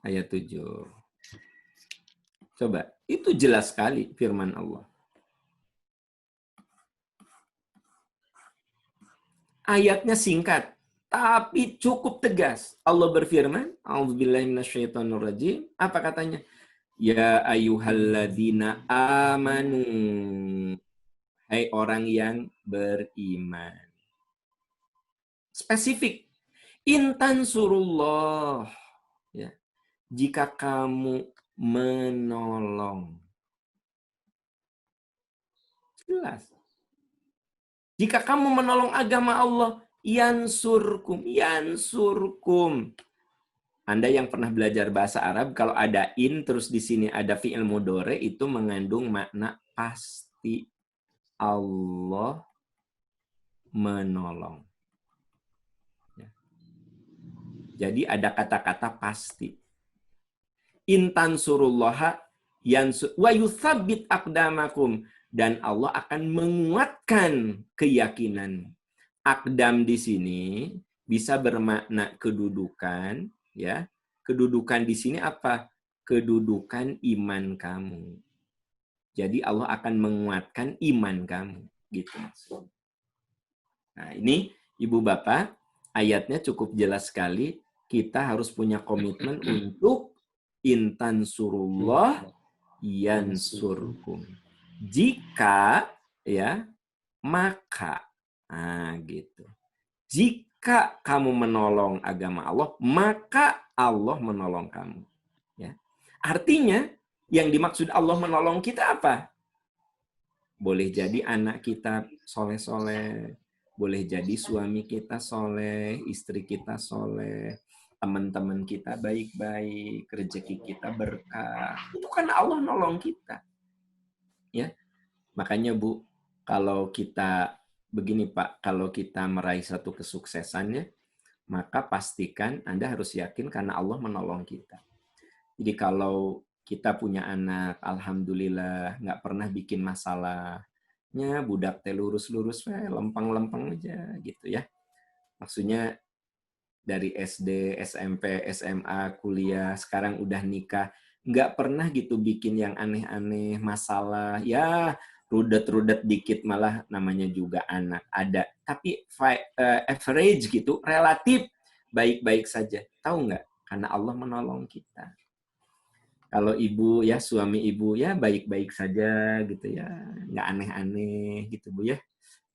Ayat 7. Coba, itu jelas sekali firman Allah. Ayatnya singkat, tapi cukup tegas. Allah berfirman, A'udzubillahi minasyaitonirrajim. Apa katanya? Ya ayyuhalladzina amanu. Hai orang yang beriman. Spesifik. Intan surullah. Ya. Jika kamu menolong. Jelas. Jika kamu menolong agama Allah, yansurkum. Anda yang pernah belajar bahasa Arab, kalau ada in, terus di sini ada fi'il mudhore, itu mengandung makna pasti. Allah menolong. Jadi ada kata-kata pasti. Intan surullaha wa yutsabbit aqdamakum, dan Allah akan menguatkan keyakinan. Aqdam di sini bisa bermakna kedudukan, ya. Kedudukan di sini apa? Kedudukan iman kamu. Jadi Allah akan menguatkan iman kamu, gitu maksudnya. Nah, ini Ibu Bapak, ayatnya cukup jelas sekali. Kita harus punya komitmen untuk intan surullah yansurkum. Jika ya, maka gitu. Jika kamu menolong agama Allah, maka Allah menolong kamu. Ya. Artinya, yang dimaksud Allah menolong kita apa? Boleh jadi anak kita soleh-soleh, boleh jadi suami kita soleh, istri kita soleh, teman-teman kita baik-baik, rezeki kita berkah. Itu kan Allah nolong kita. Ya. Makanya Bu, kalau kita begini Pak, kalau kita meraih satu kesuksesannya, maka pastikan Anda harus yakin karena Allah menolong kita. Jadi kalau kita punya anak, alhamdulillah, nggak pernah bikin masalahnya, budak teh lurus-lurus, lempeng-lempeng aja gitu ya. Maksudnya dari SD, SMP, SMA, kuliah, sekarang udah nikah, nggak pernah gitu bikin yang aneh-aneh, masalah, ya rudet-rudet dikit malah namanya juga anak. Ada, tapi average gitu, relatif baik-baik saja. Tahu nggak? Karena Allah menolong kita. Kalau ibu ya, suami ibu ya baik-baik saja gitu ya, nggak aneh-aneh gitu Bu ya.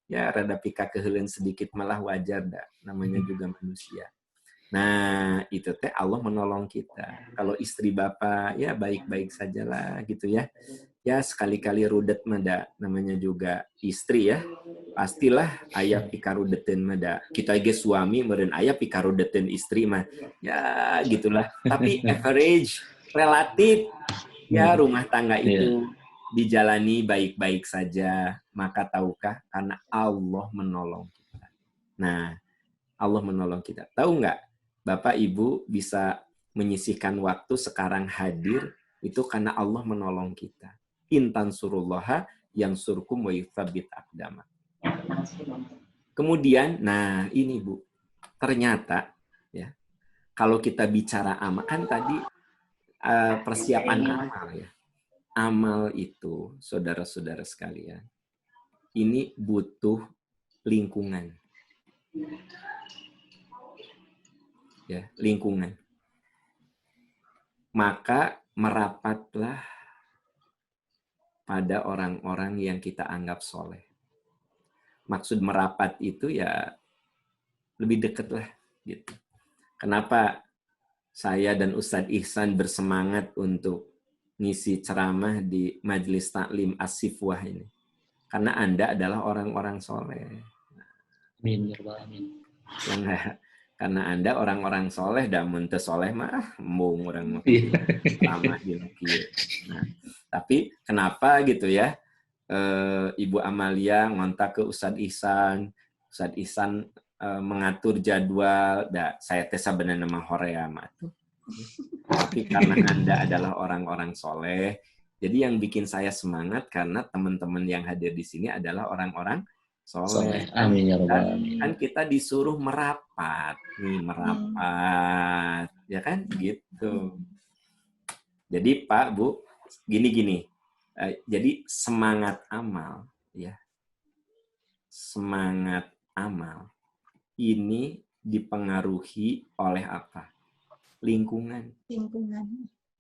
Ya rada pika keheuleuan sedikit malah wajar dah, namanya juga manusia. Nah, itu teh Allah menolong kita. Kalau istri bapak ya baik-baik sajalah gitu ya. Ya sekali-kali rudet mah namanya juga istri ya. Pastilah aya pikarudeteun mah da. Kita ge suami meureun aya pikarudeteun istri mah. Ya gitulah. Tapi average, relatif ya rumah tangga itu dijalani baik-baik saja. Maka tahukah karena Allah menolong kita. Nah, Allah menolong kita. Tahu nggak? Bapak Ibu bisa menyisihkan waktu sekarang hadir itu karena Allah menolong kita. Intan surullaha yang surkum wa yutsabbit aqdama. Kemudian, nah ini Bu, ternyata ya kalau kita bicara amal, kan tadi persiapan amal ya. Amal itu, saudara-saudara sekalian, ini butuh lingkungan. ya, lingkungan. Maka merapatlah pada orang-orang yang kita anggap soleh. Maksud merapat itu ya lebih dekat lah gitu. Kenapa saya dan Ustadz Ihsan bersemangat untuk ngisi ceramah di Majelis Taklim As-Sifwah ini? Karena Anda adalah orang-orang soleh. Amin, ya Rabbal Alamin. Karena Anda orang-orang soleh, dan muntah soleh mah embung orang ceramah di lagi. Nah, tapi kenapa gitu ya? Ibu Amalia ngontak ke Ustadz Ihsan. Ustadz Ihsan mengatur jadwal. Saya sebenarnya nama Horea mah tuh. Tapi karena Anda adalah orang-orang soleh, jadi yang bikin saya semangat karena teman-teman yang hadir di sini adalah orang-orang soleh. Amin, ya Rabbal Alamin. Kan kita disuruh merapat, merapat, ya kan gitu. Jadi Pak, Bu, gini. Jadi semangat amal, ya, semangat amal ini dipengaruhi oleh apa? Lingkungan.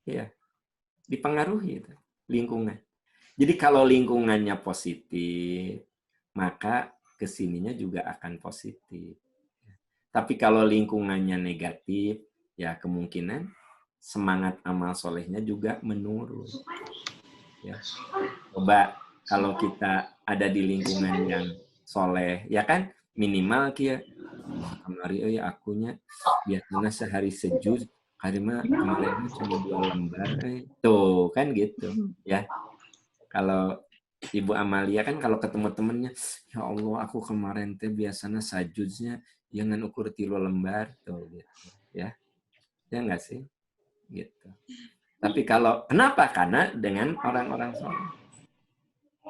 Iya, dipengaruhi itu lingkungan. Jadi kalau lingkungannya positif, maka kesininya juga akan positif. Tapi kalau lingkungannya negatif, ya kemungkinan semangat amal solehnya juga menurun. Ya. Coba kalau kita ada di lingkungan yang soleh, ya kan minimal kia kemarin ya akunya biasanya sehari sejus, karena kemarin cuma 2 lembar, tuh kan gitu ya. Kalau Ibu Amalia kan kalau ketemu temennya, ya Allah aku kemarin teh biasanya sajudnya jangan ukur 3 lembar tuh gitu ya. Ya enggak sih? Gitu. Tapi kalau kenapa? Karena dengan orang-orang soleh.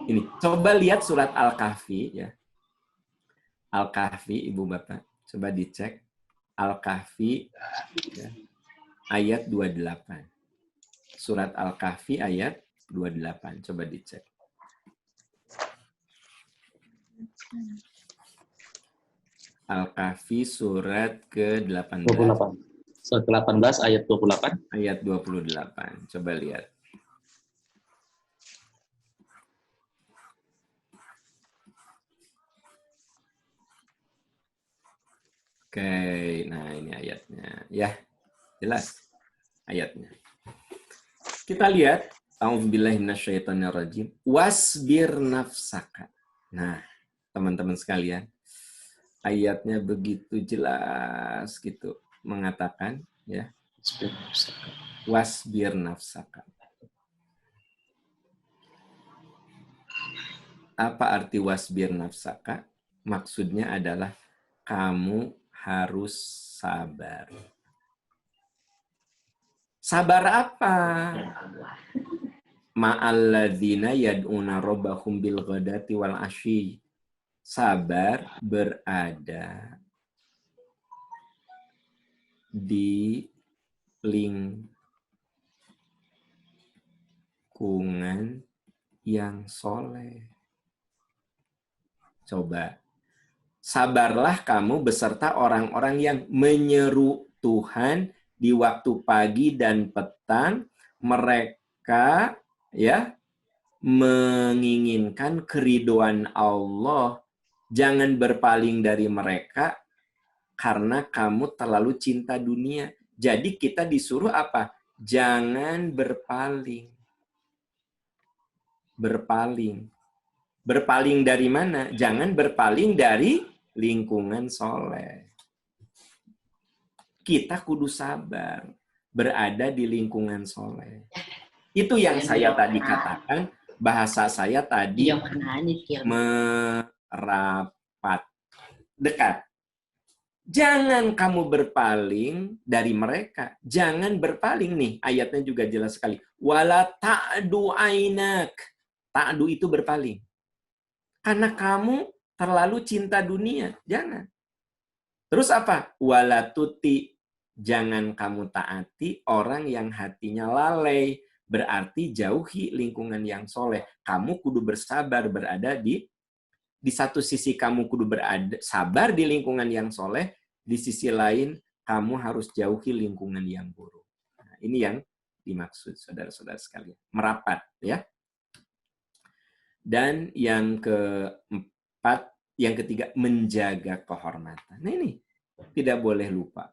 Ini coba lihat surat Al-Kahfi ya. Al-Kahfi Ibu Bapak, coba dicek Al-Kahfi ya, ayat 28. Surat Al-Kahfi ayat 28. Coba dicek. Al-Kahfi surat ke-18. 28. Surat ke-18 ayat 28. Ayat 28. Coba lihat. Oke, nah ini ayatnya. Ya, jelas ayatnya. Kita lihat. A'udzubillahi minasyaitonirrajim. Wasbir nafsaka. Nah, teman-teman sekalian, ayatnya begitu jelas gitu mengatakan ya. Wasbir nafsaka. Apa arti wasbir nafsaka? Maksudnya adalah kamu harus sabar. Sabar apa? Ma'alladzina yad'una rabbahum bil ghadati wal asyi. Sabar berada di lingkungan yang soleh. Coba. Sabarlah kamu beserta orang-orang yang menyeru Tuhan di waktu pagi dan petang. Mereka ya menginginkan keridhaan Allah. Jangan berpaling dari mereka karena kamu terlalu cinta dunia. Jadi kita disuruh apa? Jangan berpaling. Berpaling. Berpaling dari mana? Jangan berpaling dari lingkungan soleh. Kita kudu sabar berada di lingkungan soleh. Itu yang saya tadi katakan, bahasa saya tadi merapat, dekat. Jangan kamu berpaling dari mereka. Jangan berpaling nih, ayatnya juga jelas sekali. Wala ta'du ainak. Ta'du itu berpaling. Karena kamu terlalu cinta dunia. Jangan. Terus apa? Wala tuti. Jangan kamu taati orang yang hatinya lalai. Berarti jauhi lingkungan yang soleh. Kamu kudu bersabar berada di satu sisi kamu kudu berada sabar di lingkungan yang soleh. Di sisi lain kamu harus jauhi lingkungan yang buruk. Nah, ini yang dimaksud saudara-saudara sekalian. Merapat, ya. Dan yang keempat, yang ketiga, menjaga kehormatan. Nah ini, tidak boleh lupa.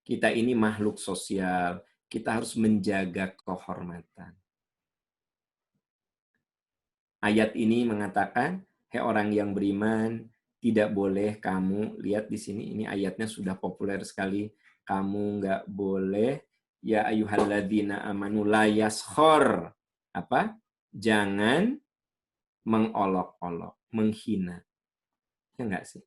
Kita ini makhluk sosial, kita harus menjaga kehormatan. Ayat ini mengatakan, hei orang yang beriman, tidak boleh kamu, lihat di sini, ini ayatnya sudah populer sekali, kamu nggak boleh, ya ayyuhalladzina amanu la yaskhor, apa? Jangan mengolok-olok, menghina. Ya nggak sih?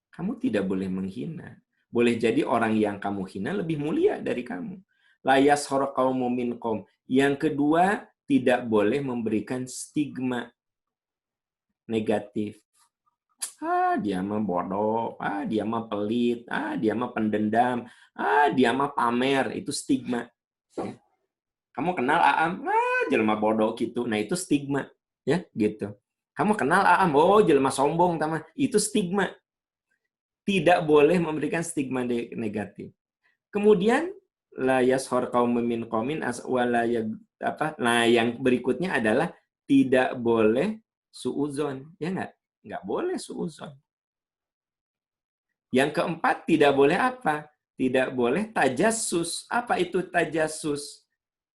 Kamu tidak boleh menghina. Boleh jadi orang yang kamu hina lebih mulia dari kamu. La yaskhor qaumun min qaum. Yang kedua, tidak boleh memberikan stigma negatif. Dia mah bodoh, dia mah pelit, dia mah pendendam, dia mah pamer, itu stigma. Kamu kenal Aam, jelema bodoh gitu. Nah, itu stigma, ya, gitu. Kamu kenal Aam, oh jelema sombong, itu stigma. Tidak boleh memberikan stigma negatif. Kemudian la yashor qaumun min qaumin nah yang berikutnya adalah tidak boleh suudzon, ya nggak boleh suudzon. Yang keempat, tidak boleh apa? Tidak boleh tajassus. Apa itu tajassus?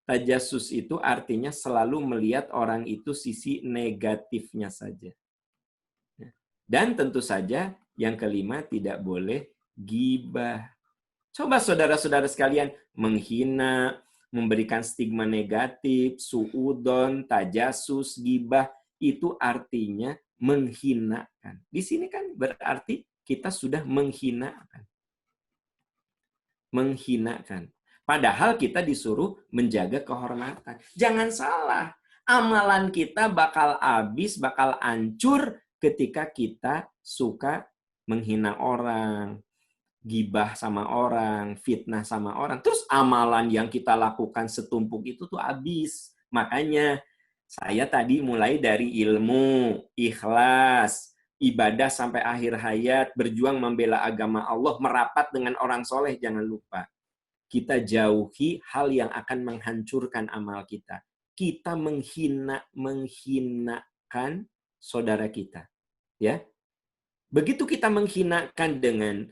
Tajassus itu artinya selalu melihat orang itu sisi negatifnya saja. Dan tentu saja yang kelima, tidak boleh gibah. Coba saudara-saudara sekalian, menghina, memberikan stigma negatif, suudon, tajassus, gibah, itu artinya menghinakan. Di sini kan berarti kita sudah menghinakan. Menghinakan. Padahal kita disuruh menjaga kehormatan. Jangan salah, amalan kita bakal habis, bakal hancur ketika kita suka menghina orang, gibah sama orang, fitnah sama orang. Terus amalan yang kita lakukan setumpuk itu tuh habis. Makanya saya tadi mulai dari ilmu, ikhlas, ibadah sampai akhir hayat, berjuang membela agama Allah, merapat dengan orang soleh, jangan lupa. Kita jauhi hal yang akan menghancurkan amal kita. Kita menghinakan saudara kita. Ya, begitu kita menghinakan dengan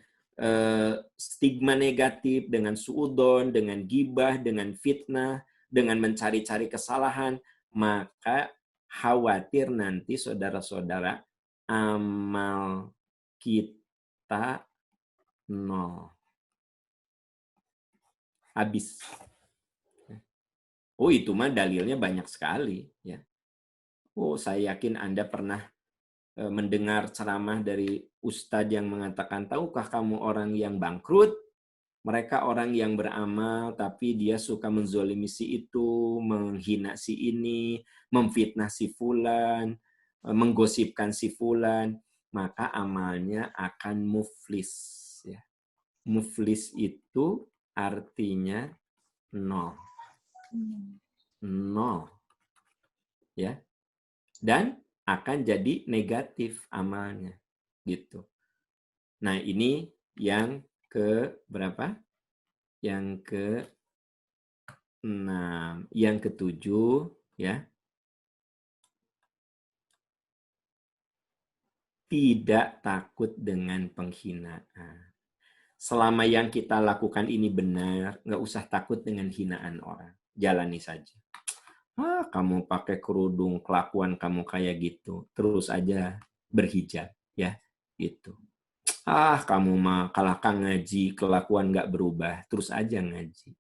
stigma negatif, dengan suudon, dengan gibah, dengan fitnah, dengan mencari-cari kesalahan, maka khawatir nanti saudara-saudara amal kita nol. Habis. Oh, itu mah dalilnya banyak sekali, ya. Oh, saya yakin Anda pernah mendengar ceramah dari ustadz yang mengatakan, tahukah kamu orang yang bangkrut? Mereka orang yang beramal, tapi dia suka menzolimi si itu, menghina si ini, memfitnah si fulan, menggosipkan si fulan, maka amalnya akan muflis. Ya. Muflis itu artinya nol. Nol. Ya. Dan akan jadi negatif amalnya. Gitu. Nah, ini yang ke berapa? Yang ke 6. Yang ketujuh, ya. Tidak takut dengan penghinaan. Selama yang kita lakukan ini benar, nggak usah takut dengan hinaan orang. Jalani saja. Kamu pakai kerudung, kelakuan kamu kayak gitu. Terus aja berhijab, ya. Gitu. Kamu mah kalahkan ngaji, kelakuan nggak berubah. Terus aja ngaji.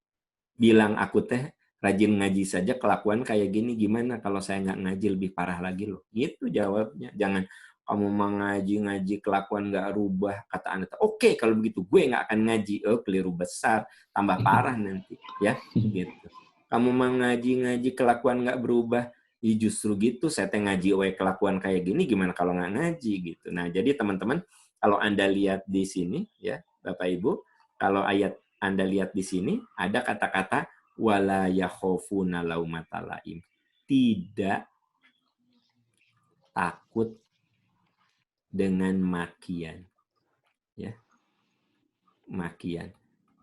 Bilang aku teh rajin ngaji saja, kelakuan kayak gini, gimana kalau saya nggak ngaji lebih parah lagi loh. Gitu jawabnya. Jangan kamu mau ngaji, kelakuan nggak rubah, kata Anda. Oke, kalau begitu gue nggak akan ngaji. Oh, keliru besar, tambah parah nanti. Ya, gitu. Kamu mau ngaji, kelakuan nggak berubah, ya justru gitu, saya teh ngaji kelakuan kayak gini, gimana kalau nggak ngaji gitu. Nah, jadi teman-teman, kalau Anda lihat di sini, ya Bapak Ibu, kalau ayat Anda lihat di sini, ada kata-kata wala yakhofuna laumata laim. Tidak takut dengan makian. Ya. Makian.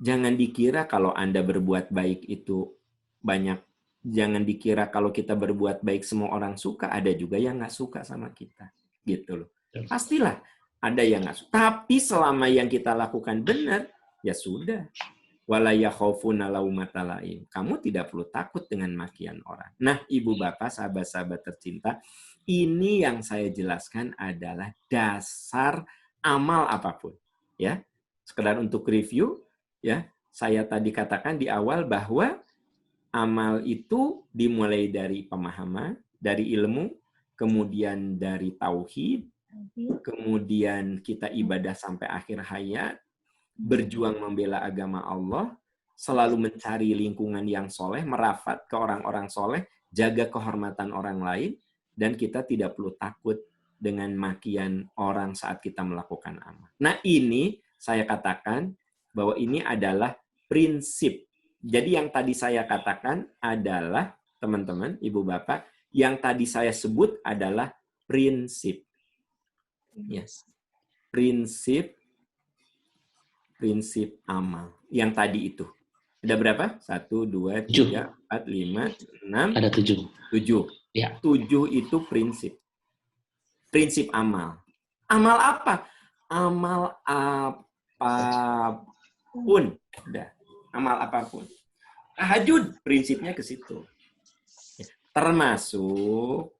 Jangan dikira kalau Anda berbuat baik itu banyak. Jangan dikira kalau kita berbuat baik semua orang suka. Ada juga yang nggak suka sama kita. Gitu loh. Pastilah ada yang nggak suka. Tapi selama yang kita lakukan benar, ya sudah. Wala yakhafuna laumata laim. Kamu tidak perlu takut dengan makian orang. Nah, Ibu Bapak, sahabat-sahabat tercinta, ini yang saya jelaskan adalah dasar amal apapun. Ya, sekedar untuk review, ya, saya tadi katakan di awal bahwa amal itu dimulai dari pemahaman, dari ilmu, kemudian dari tauhid, kemudian kita ibadah sampai akhir hayat, berjuang membela agama Allah, selalu mencari lingkungan yang soleh, merafat ke orang-orang soleh, jaga kehormatan orang lain, dan kita tidak perlu takut dengan makian orang saat kita melakukan amal. Nah, ini saya katakan bahwa ini adalah prinsip. Jadi yang tadi saya katakan adalah, teman-teman, ibu bapak, yang tadi saya sebut adalah prinsip. Yes. Prinsip amal. Yang tadi itu. Ada berapa? 1, 2, 3, 4, 5, 6. Ada 7. 7. Ya. 7 itu prinsip. Prinsip amal. Amal apa? Amal apapun. Udah. Amal apapun. Tahajud prinsipnya ke situ. Termasuk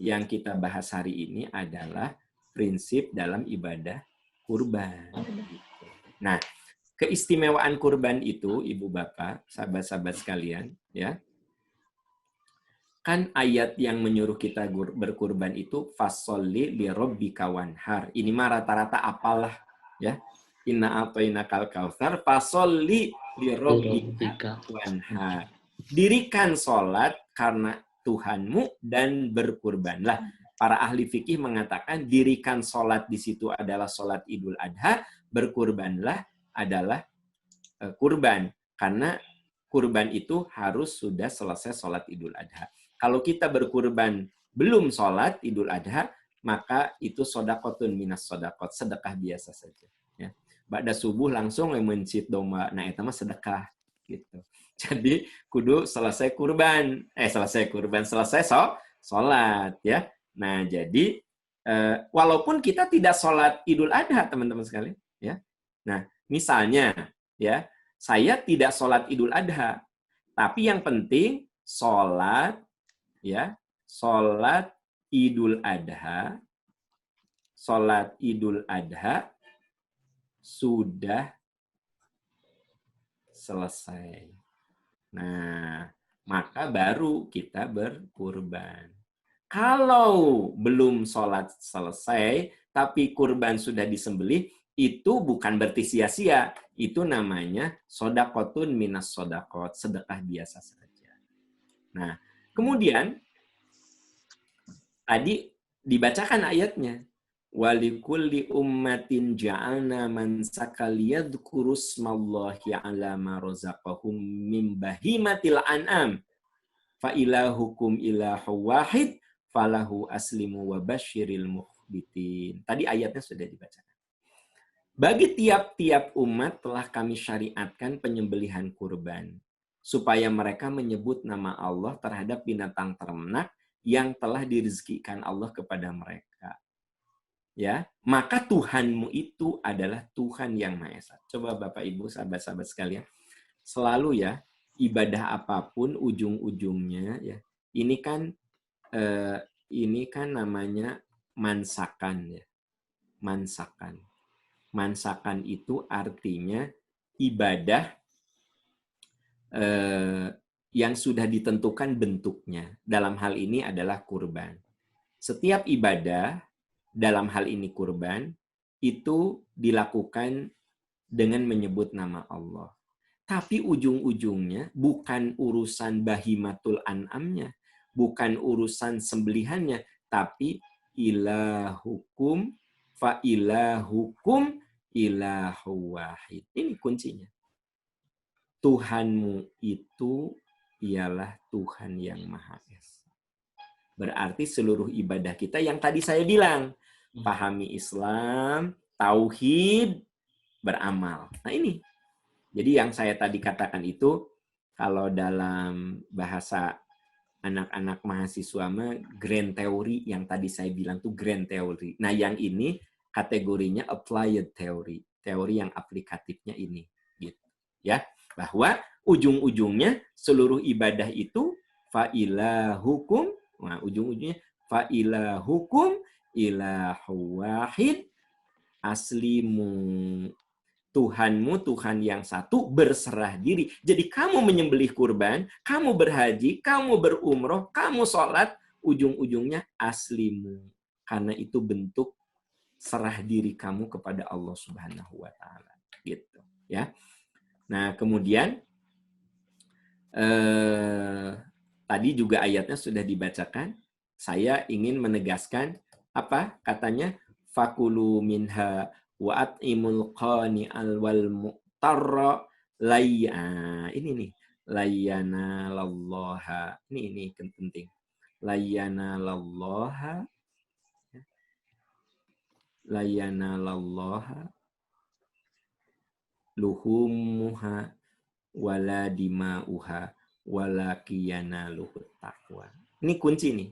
yang kita bahas hari ini adalah prinsip dalam ibadah kurban. Nah, keistimewaan kurban itu, Ibu Bapak, sahabat-sahabat sekalian, ya. Kan ayat yang menyuruh kita berkurban itu fasholli li rabbika wanhar. Ini mah rata-rata apalah, ya. Inna a'tainakal kautsar fasholli li rabbika wanhar. Dirikan salat karena Tuhanmu dan berkurbanlah. Para ahli fikih mengatakan dirikan salat di situ adalah salat Idul Adha, berkurbanlah adalah kurban. Karena kurban itu harus sudah selesai sholat Idul Adha. Kalau kita berkurban belum sholat Idul Adha, maka itu sodakotun minas sodakot, sedekah biasa saja. Ya. Ba'da subuh langsung mencit domba, nah itu mah sedekah. Gitu. Jadi kudu selesai kurban, selesai sholat. Ya. Nah jadi walaupun kita tidak sholat Idul Adha, teman-teman sekalian, ya. Nah misalnya, ya, saya tidak sholat Idul Adha, tapi yang penting sholat, ya, sholat Idul Adha sudah selesai. Nah, maka baru kita berkurban. Kalau belum sholat selesai, tapi kurban sudah disembelih, itu bukan berarti sia-sia. Itu namanya sodakotun minas sodakot, sedekah biasa saja. Nah, kemudian tadi dibacakan ayatnya. Walikulli ummatin ja'alna mansaka liyadhkuru smallahi ala ma razaqahum min bahimatil an'am. Fa ilahukum ilahu wahid falahu aslimu wa basyiril mukhbitin. Tadi ayatnya sudah dibacakan. Bagi tiap-tiap umat telah kami syariatkan penyembelihan kurban, supaya mereka menyebut nama Allah terhadap binatang ternak yang telah direzekikan Allah kepada mereka. Ya, maka Tuhanmu itu adalah Tuhan yang Maha Esa. Coba Bapak Ibu, sahabat-sahabat sekalian, selalu ya, ibadah apapun ujung-ujungnya ya, ini kan namanya mansakan ya. Mansakan itu artinya ibadah yang sudah ditentukan bentuknya. Dalam hal ini adalah kurban. Setiap ibadah, dalam hal ini kurban, itu dilakukan dengan menyebut nama Allah. Tapi ujung-ujungnya bukan urusan bahimatul an'amnya, bukan urusan sembelihannya, tapi ilahukum fa ilahukum ilahu wahid. Ini kuncinya. Tuhanmu itu ialah Tuhan yang Maha Esa. Berarti seluruh ibadah kita yang tadi saya bilang, pahami Islam, tauhid, beramal. Nah ini. Jadi yang saya tadi katakan itu, kalau dalam bahasa anak-anak mahasiswa mah grand theory, yang tadi saya bilang tuh grand theory. Nah, yang ini kategorinya applied theory, teori yang aplikatifnya ini, gitu. Ya, bahwa ujung-ujungnya seluruh ibadah itu fa'ilahukum, nah ujung-ujungnya fa'ilahukum ilahu wahid aslimu. Tuhanmu, Tuhan yang satu, berserah diri. Jadi kamu menyembelih kurban, kamu berhaji, kamu berumroh, kamu sholat, ujung-ujungnya aslimu. Karena itu bentuk serah diri kamu kepada Allah Subhanahu wa Ta'ala. Gitu, ya. Nah, kemudian tadi juga ayatnya sudah dibacakan. Saya ingin menegaskan apa katanya? Fakulu minha wa at'imul qani'al wal mu'tarra layya. Ini nih, layyana lallaha. Ini penting. Layyana lallaha, layyana lallaha luhumuha wala dima'uha walakiyana luhut taqwa. Ini kunci nih.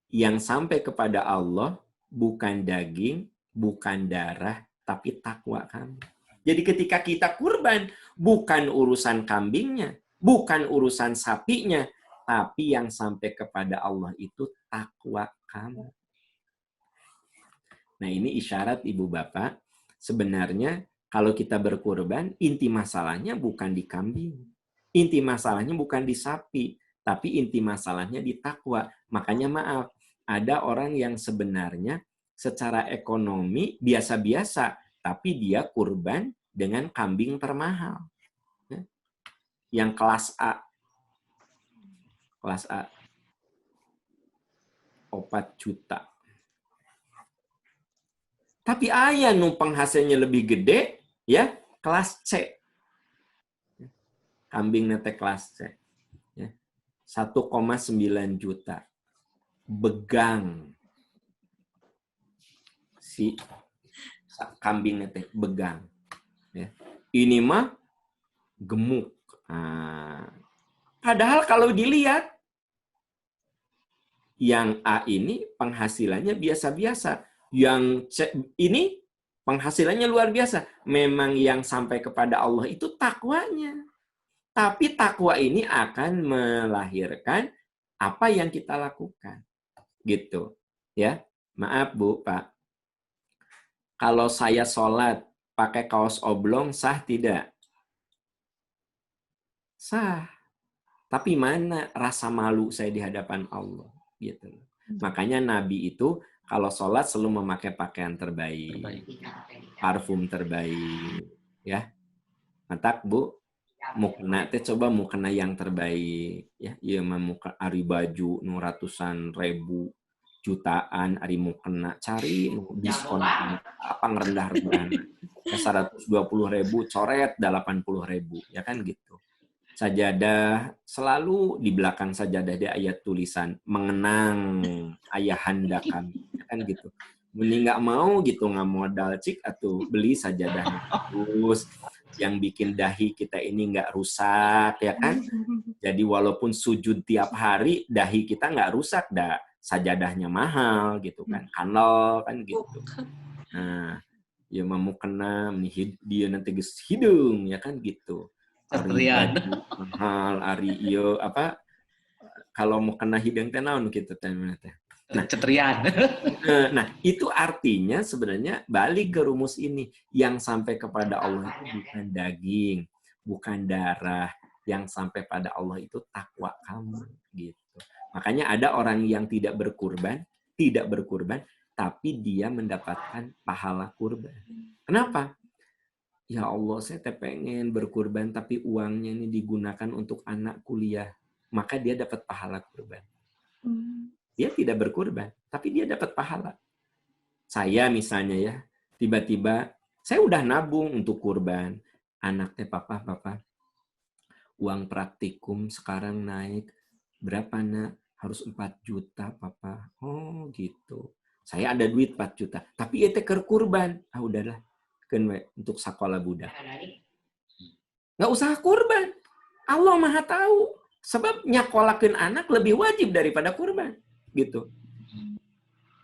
Yang sampai kepada Allah bukan daging, bukan darah, tapi takwa kamu. Jadi ketika kita kurban, bukan urusan kambingnya, bukan urusan sapinya, tapi yang sampai kepada Allah itu takwa kamu. Nah, ini isyarat Ibu Bapak, sebenarnya kalau kita berkurban, inti masalahnya bukan di kambing. Inti masalahnya bukan di sapi, tapi inti masalahnya di takwa. Makanya maaf, ada orang yang sebenarnya secara ekonomi biasa-biasa, tapi dia kurban dengan kambing termahal. Yang kelas A. Kelas A. 4 juta. Tapi ayah numpang hasilnya lebih gede, ya kelas C. Kambing nete kelas C. 1,9 juta. Begang. Si kambing nete begang. Ya. Ini mah gemuk. Nah, padahal kalau dilihat, yang A ini penghasilannya biasa-biasa. Yang C ini penghasilannya luar biasa. Memang yang sampai kepada Allah itu takwanya. Tapi takwa ini akan melahirkan apa yang kita lakukan. Gitu. Ya. Maaf Bu, Pak. Kalau saya sholat pakai kaos oblong, sah tidak? Sah. Tapi mana rasa malu saya di hadapan Allah? Gitu. Makanya Nabi itu kalau sholat selalu memakai pakaian terbaik. Parfum terbaik. Ya. Mantap, Bu. Mukena teh coba mukena yang terbaik. Ya, iya mah muka ari baju nu ratusan ribu jutaan ari mukena cari diskon apa ngerendah-rendah. 120.000 coret 80.000 ya kan gitu. Sajadah selalu di belakang sajadah ada ayat tulisan mengenang ayahanda kami ya kan gitu. Mending nggak mau gitu nggak modal cik atau beli sajadahnya terus yang bikin dahi kita ini nggak rusak ya kan. Jadi walaupun sujud tiap hari dahi kita nggak rusak dah sajadahnya mahal gitu kan kanal kan gitu. Nah ya mau kena dia nanti geus hidung ya kan gitu. Ari baju mahal, ari iyo apa kalau mau kena hidung teh naon gitu teh. Nah, cetrian. Nah, itu artinya sebenarnya balik ke rumus ini yang sampai kepada Allah itu bukan daging, bukan darah, yang sampai pada Allah itu takwa kamu gitu. Makanya ada orang yang tidak berkurban, tapi dia mendapatkan pahala kurban. Kenapa? Ya Allah, saya pengen berkurban, tapi uangnya ini digunakan untuk anak kuliah. Maka dia dapat pahala kurban. Dia tidak berkurban, tapi dia dapat pahala. Saya misalnya ya, tiba-tiba saya udah nabung untuk kurban. Anaknya papa, uang praktikum sekarang naik. Berapa nak? Harus 4 juta, papa. Oh gitu. Saya ada duit 4 juta. Tapi itu kurban. Ah udahlah. Kan untuk sekolah budak. Nggak usah kurban. Allah Maha tahu. Sebab nyakolakeun anak lebih wajib daripada kurban. Gitu.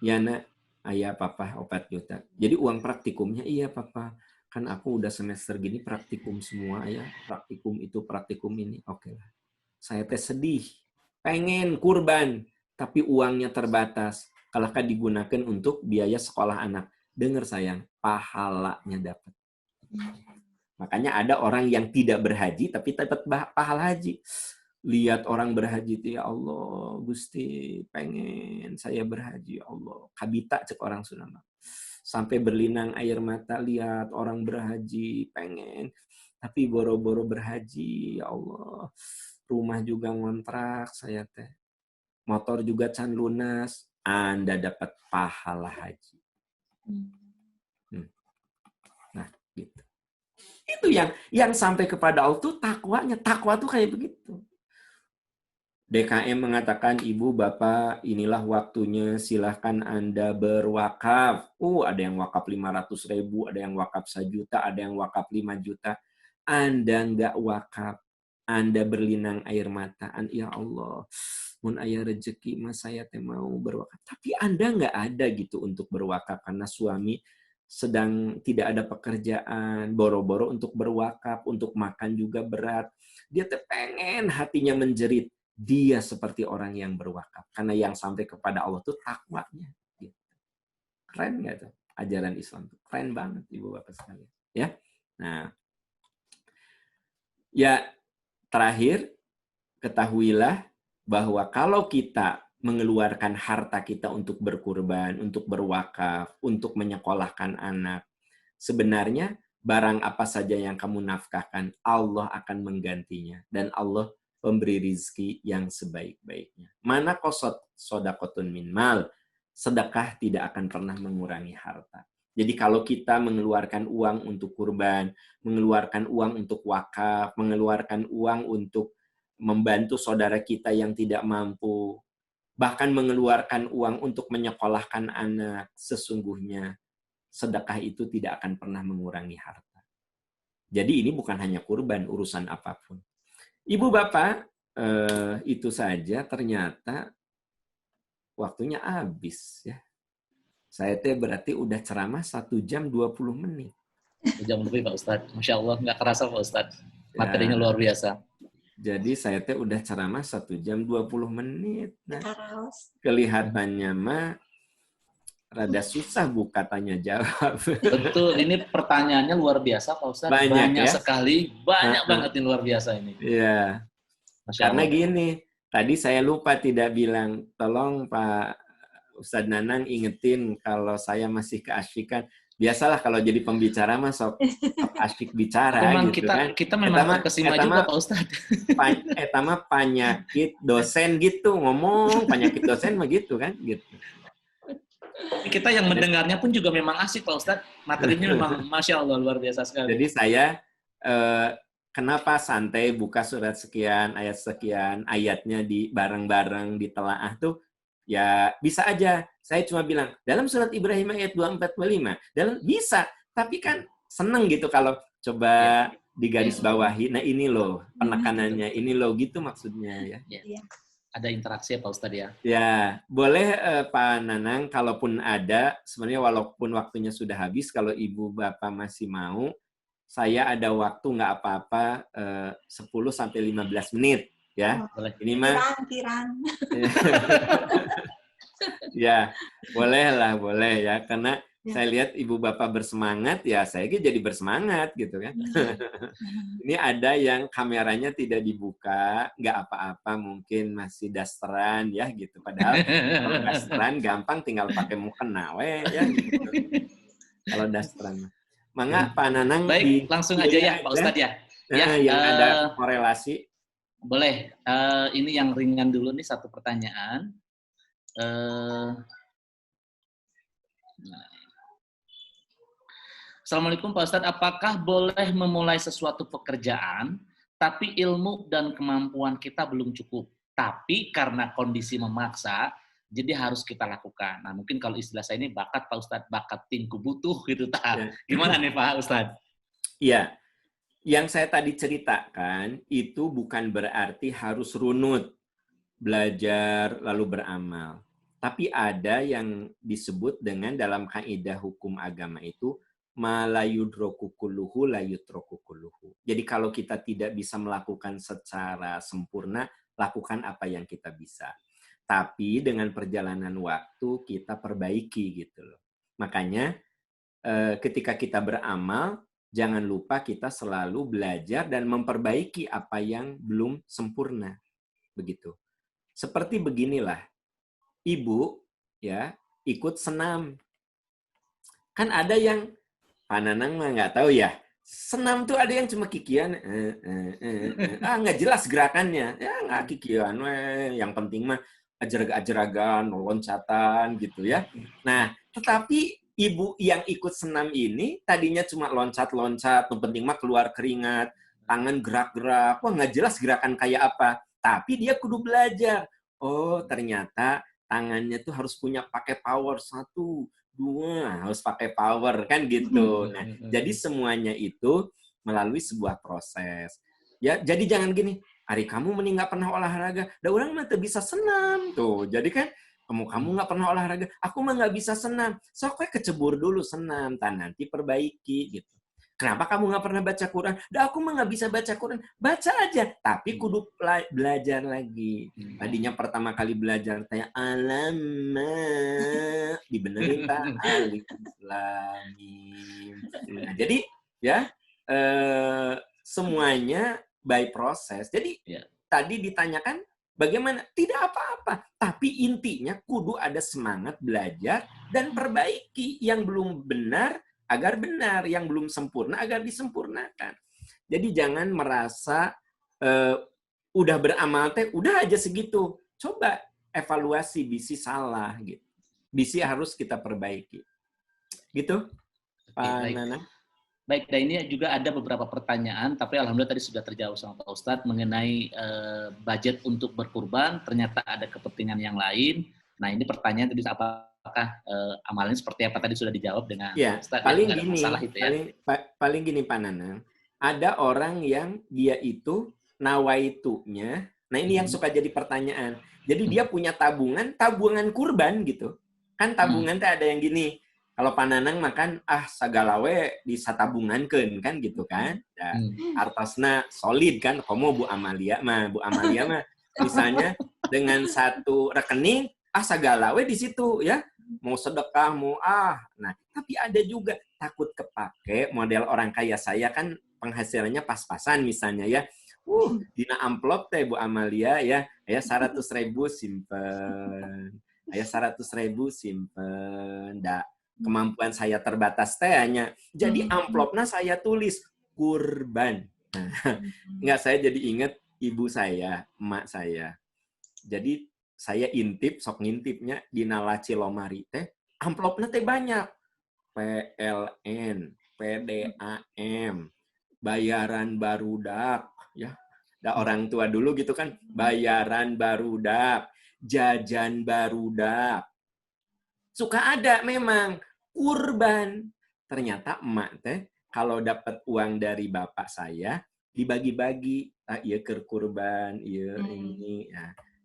Ya nak, ayah papa 4 juta. Jadi uang praktikumnya, iya papa. Kan aku udah semester gini praktikum semua ya. Praktikum itu, praktikum ini. Oke lah. Saya teh sedih. Pengen kurban. Tapi uangnya terbatas. Kalau kan digunakan untuk biaya sekolah anak. Dengar sayang, pahalanya dapat. Makanya ada orang yang tidak berhaji tapi dapat pahala haji. Lihat orang berhaji itu, ya Allah, Gusti, pengen saya berhaji, ya Allah. Kabita cek orang Sunda. Sampai berlinang air mata lihat orang berhaji, pengen. Tapi boro-boro berhaji, ya Allah. Rumah juga ngontrak saya teh. Motor juga can lunas. Anda dapat pahala haji. Nah, gitu. Itu yang sampai kepada Allah tuh takwanya. Takwa tuh kayak begitu. DKM mengatakan, Ibu, Bapak, inilah waktunya, silahkan Anda berwakaf. Ada yang wakaf 500.000, ada yang wakaf 1 juta, ada yang wakaf 5 juta. Anda nggak wakaf, Anda berlinang air mata. Ya Allah, mun aya rezeki mas saya teh mau berwakaf. Tapi Anda nggak ada gitu untuk berwakaf karena suami sedang tidak ada pekerjaan, boro-boro untuk berwakaf, untuk makan juga berat. Dia teh pengen hatinya menjerit. Dia seperti orang yang berwakaf. Karena yang sampai kepada Allah itu takwanya. Gitu. Keren nggak tuh? Ajaran Islam tuh. Keren banget, Ibu Bapak sekalian. Ya. Nah, ya terakhir, ketahuilah bahwa kalau kita mengeluarkan harta kita untuk berkurban, untuk berwakaf, untuk menyekolahkan anak, sebenarnya barang apa saja yang kamu nafkahkan, Allah akan menggantinya. Dan Allah pemberi rizki yang sebaik-baiknya. Mana kosot sodakotun min mal, sedekah tidak akan pernah mengurangi harta. Jadi kalau kita mengeluarkan uang untuk kurban, mengeluarkan uang untuk wakaf, mengeluarkan uang untuk membantu saudara kita yang tidak mampu, bahkan mengeluarkan uang untuk menyekolahkan anak, sesungguhnya sedekah itu tidak akan pernah mengurangi harta. Jadi ini bukan hanya kurban, urusan apapun. Ibu Bapak, itu saja ternyata waktunya habis ya. Saya teh berarti udah ceramah 1 jam 20 menit. 1 jam lebih Pak Ustadz. Masya Allah, nggak kerasa Pak Ustadz. Materinya luar biasa. Jadi saya teh udah ceramah 1 jam 20 menit. Nah, kelihatannya mah rada susah buka tanya jawab. Betul, ini pertanyaannya luar biasa Pak Ustadz. Banyak ya? Sekali, banyak banget ini luar biasa ini. Iya. Karena gini, tadi saya lupa tidak bilang, tolong Pak Ustadz Nanang ingetin kalau saya masih keasyikan. Biasalah kalau jadi pembicara mah sok asyik bicara memang gitu kita, kan. Kita memang terkesima juga Pak Ustadz. Eta mah penyakit dosen gitu, ngomong penyakit dosen mah gitu kan, gitu. Kita yang mendengarnya pun juga memang asik Pak Ustadz. Materinya memang Masya Allah luar biasa sekali. Jadi saya kenapa santai buka surat sekian, ayat sekian, ayatnya di bareng-bareng ditelaah tuh, ya bisa aja. Saya cuma bilang, dalam surat Ibrahim ayat 24-25, bisa, tapi kan seneng gitu kalau coba digaris bawahi, nah ini loh penekanannya, ini loh gitu maksudnya ya. Ada interaksi ya Pak Ustadz ya? Ya, boleh Pak Nanang, kalaupun ada, sebenarnya walaupun waktunya sudah habis, kalau Ibu Bapak masih mau, saya ada waktu nggak apa-apa 10-15 menit ya. Boleh. Ini mah Kirang. ya, boleh ya, karena saya lihat Ibu Bapak bersemangat, ya saya jadi bersemangat gitu kan. Ini ada yang kameranya tidak dibuka, nggak apa-apa, mungkin masih dasteran ya gitu. Padahal kalau dasteran gampang, tinggal pakai mukena we ya gitu. Kalau dasteran. Mangga Pak Nanang. Baik, langsung aja ya Pak Ustadz ya. Yang ada korelasi. Boleh, ini yang ringan dulu nih, satu pertanyaan. Assalamualaikum Pak Ustadz, apakah boleh memulai sesuatu pekerjaan, tapi ilmu dan kemampuan kita belum cukup, tapi karena kondisi memaksa, jadi harus kita lakukan. Nah mungkin kalau istilah saya ini bakat Pak Ustadz, bakat tingku butuh gitu. Gimana nih Pak Ustadz? Iya, Yang saya tadi ceritakan itu bukan berarti harus runut, belajar lalu beramal. Tapi ada yang disebut dengan dalam kaidah hukum agama itu malayudroku kulluhu layutroku kulluhu. Jadi kalau kita tidak bisa melakukan secara sempurna, lakukan apa yang kita bisa. Tapi dengan perjalanan waktu kita perbaiki gitu loh. Makanya ketika kita beramal, jangan lupa kita selalu belajar dan memperbaiki apa yang belum sempurna. Begitu. Seperti beginilah, ibu ya ikut senam. Kan ada yang Pak Nanang mah nggak tahu ya. Senam tuh ada yang cuma kikian, nggak jelas gerakannya, ya nggak kikian, yang penting mah ajar-ajaragan, loncatan gitu ya. Nah, tetapi ibu yang ikut senam ini tadinya cuma loncat-loncat, yang penting mah keluar keringat, tangan gerak-gerak, wah nggak jelas gerakan kayak apa. Tapi dia kudu belajar. Oh, ternyata tangannya tuh harus punya pakai power satu, dua, harus pakai power kan gitu. Nah, jadi semuanya itu melalui sebuah proses. Ya, jadi jangan gini, Ari kamu mending nggak pernah olahraga, da orang mah teu bisa senam tuh. Jadi kan kamu nggak pernah olahraga, aku mah nggak bisa senam. Sok we kecebur dulu senam, nanti perbaiki gitu. Kenapa kamu nggak pernah baca Quran? Da aku mah nggak bisa baca Quran. Baca aja, tapi kudu belajar lagi. Tadinya pertama kali belajar tanya alama dibenerin tak alif lam mim. Nah, jadi ya semuanya by proses. Jadi tadi ditanyakan bagaimana? Tidak apa-apa, tapi intinya kudu ada semangat belajar dan perbaiki yang belum benar agar benar, yang belum sempurna agar disempurnakan. Jadi jangan merasa udah beramal teh udah aja segitu. Coba evaluasi bisi salah gitu. Bisi harus kita perbaiki. Gitu, Pak Nana. Baik, dan ini juga ada beberapa pertanyaan, tapi alhamdulillah tadi sudah terjawab sama Pak Ustadz mengenai budget untuk berkurban, ternyata ada kepentingan yang lain. Nah, ini pertanyaan tadi apakah amalnya seperti apa tadi sudah dijawab dengan ya, Ustadz, paling ya, gini, masalah itu ya. Paling gini Pak Nanang, ada orang yang dia itu nawaitunya, nah ini yang suka jadi pertanyaan. Jadi dia punya tabungan kurban gitu. Kan tabungan teh ada yang gini, kalau Pak Nanang makan sagalawe disatabungankeun kan gitu kan. Ya, artosna solid kan, komo Bu Amalia mah misalnya dengan satu rekening sagalawe di situ ya. Mau sedekah, nah, tapi ada juga takut kepake model orang kaya saya kan penghasilannya pas-pasan misalnya ya. Dina amplop teh Bu Amalia ya, 100.000 simpen. 100.000 simpen. Kemampuan saya terbatas teh hanya. Jadi amplopnya saya tulis kurban. Enggak, saya jadi ingat ibu saya, emak saya. Jadi saya intip, sok ngintipnya di nalaci lomari teh, amplopnya teh banyak. PLN, PDAM, bayaran barudak, ya. Da orang tua dulu gitu kan, bayaran barudak, jajan barudak. Suka ada memang kurban. Ternyata emak teh kalau dapat uang dari bapak saya dibagi-bagi, iya keur kurban, iya ini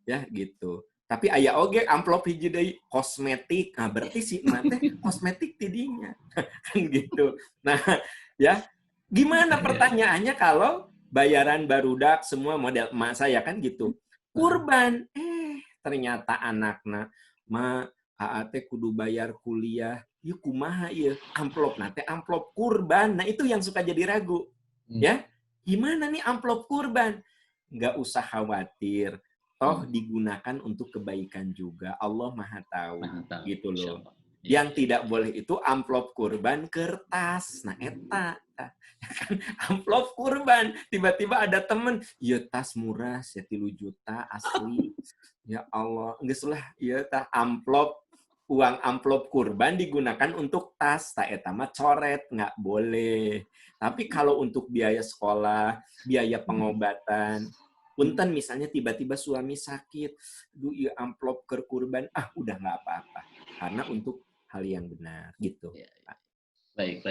ya gitu. Tapi aya oge amplop hiji deui kosmetik. Nah, berarti si emak teh kosmetik tidinya. Kan gitu. Nah, ya gimana pertanyaannya kalau bayaran barudak semua model emak saya kan gitu. Kurban. Ternyata anakna ma teh kudu bayar kuliah. Ieu kumaha ieu? Amplop nate amplop kurban. Nah, itu yang suka jadi ragu. Ya. Gimana nih amplop kurban? Nggak usah khawatir. Toh digunakan untuk kebaikan juga. Allah Maha tahu. Gitu loh. Yang tidak boleh itu amplop kurban kertas. Nah, eta. Amplop kurban. Tiba-tiba ada temen. Ya tas murah, 3 juta asli. Ya Allah. Nggak salah. Ya amplop. Uang amplop kurban digunakan untuk tas. Tak eta mah coret. Nggak boleh. Tapi kalau untuk biaya sekolah, biaya pengobatan, punten misalnya tiba-tiba suami sakit, ya amplop ke kurban, udah nggak apa-apa. Karena untuk hal yang benar, gitu. Baik.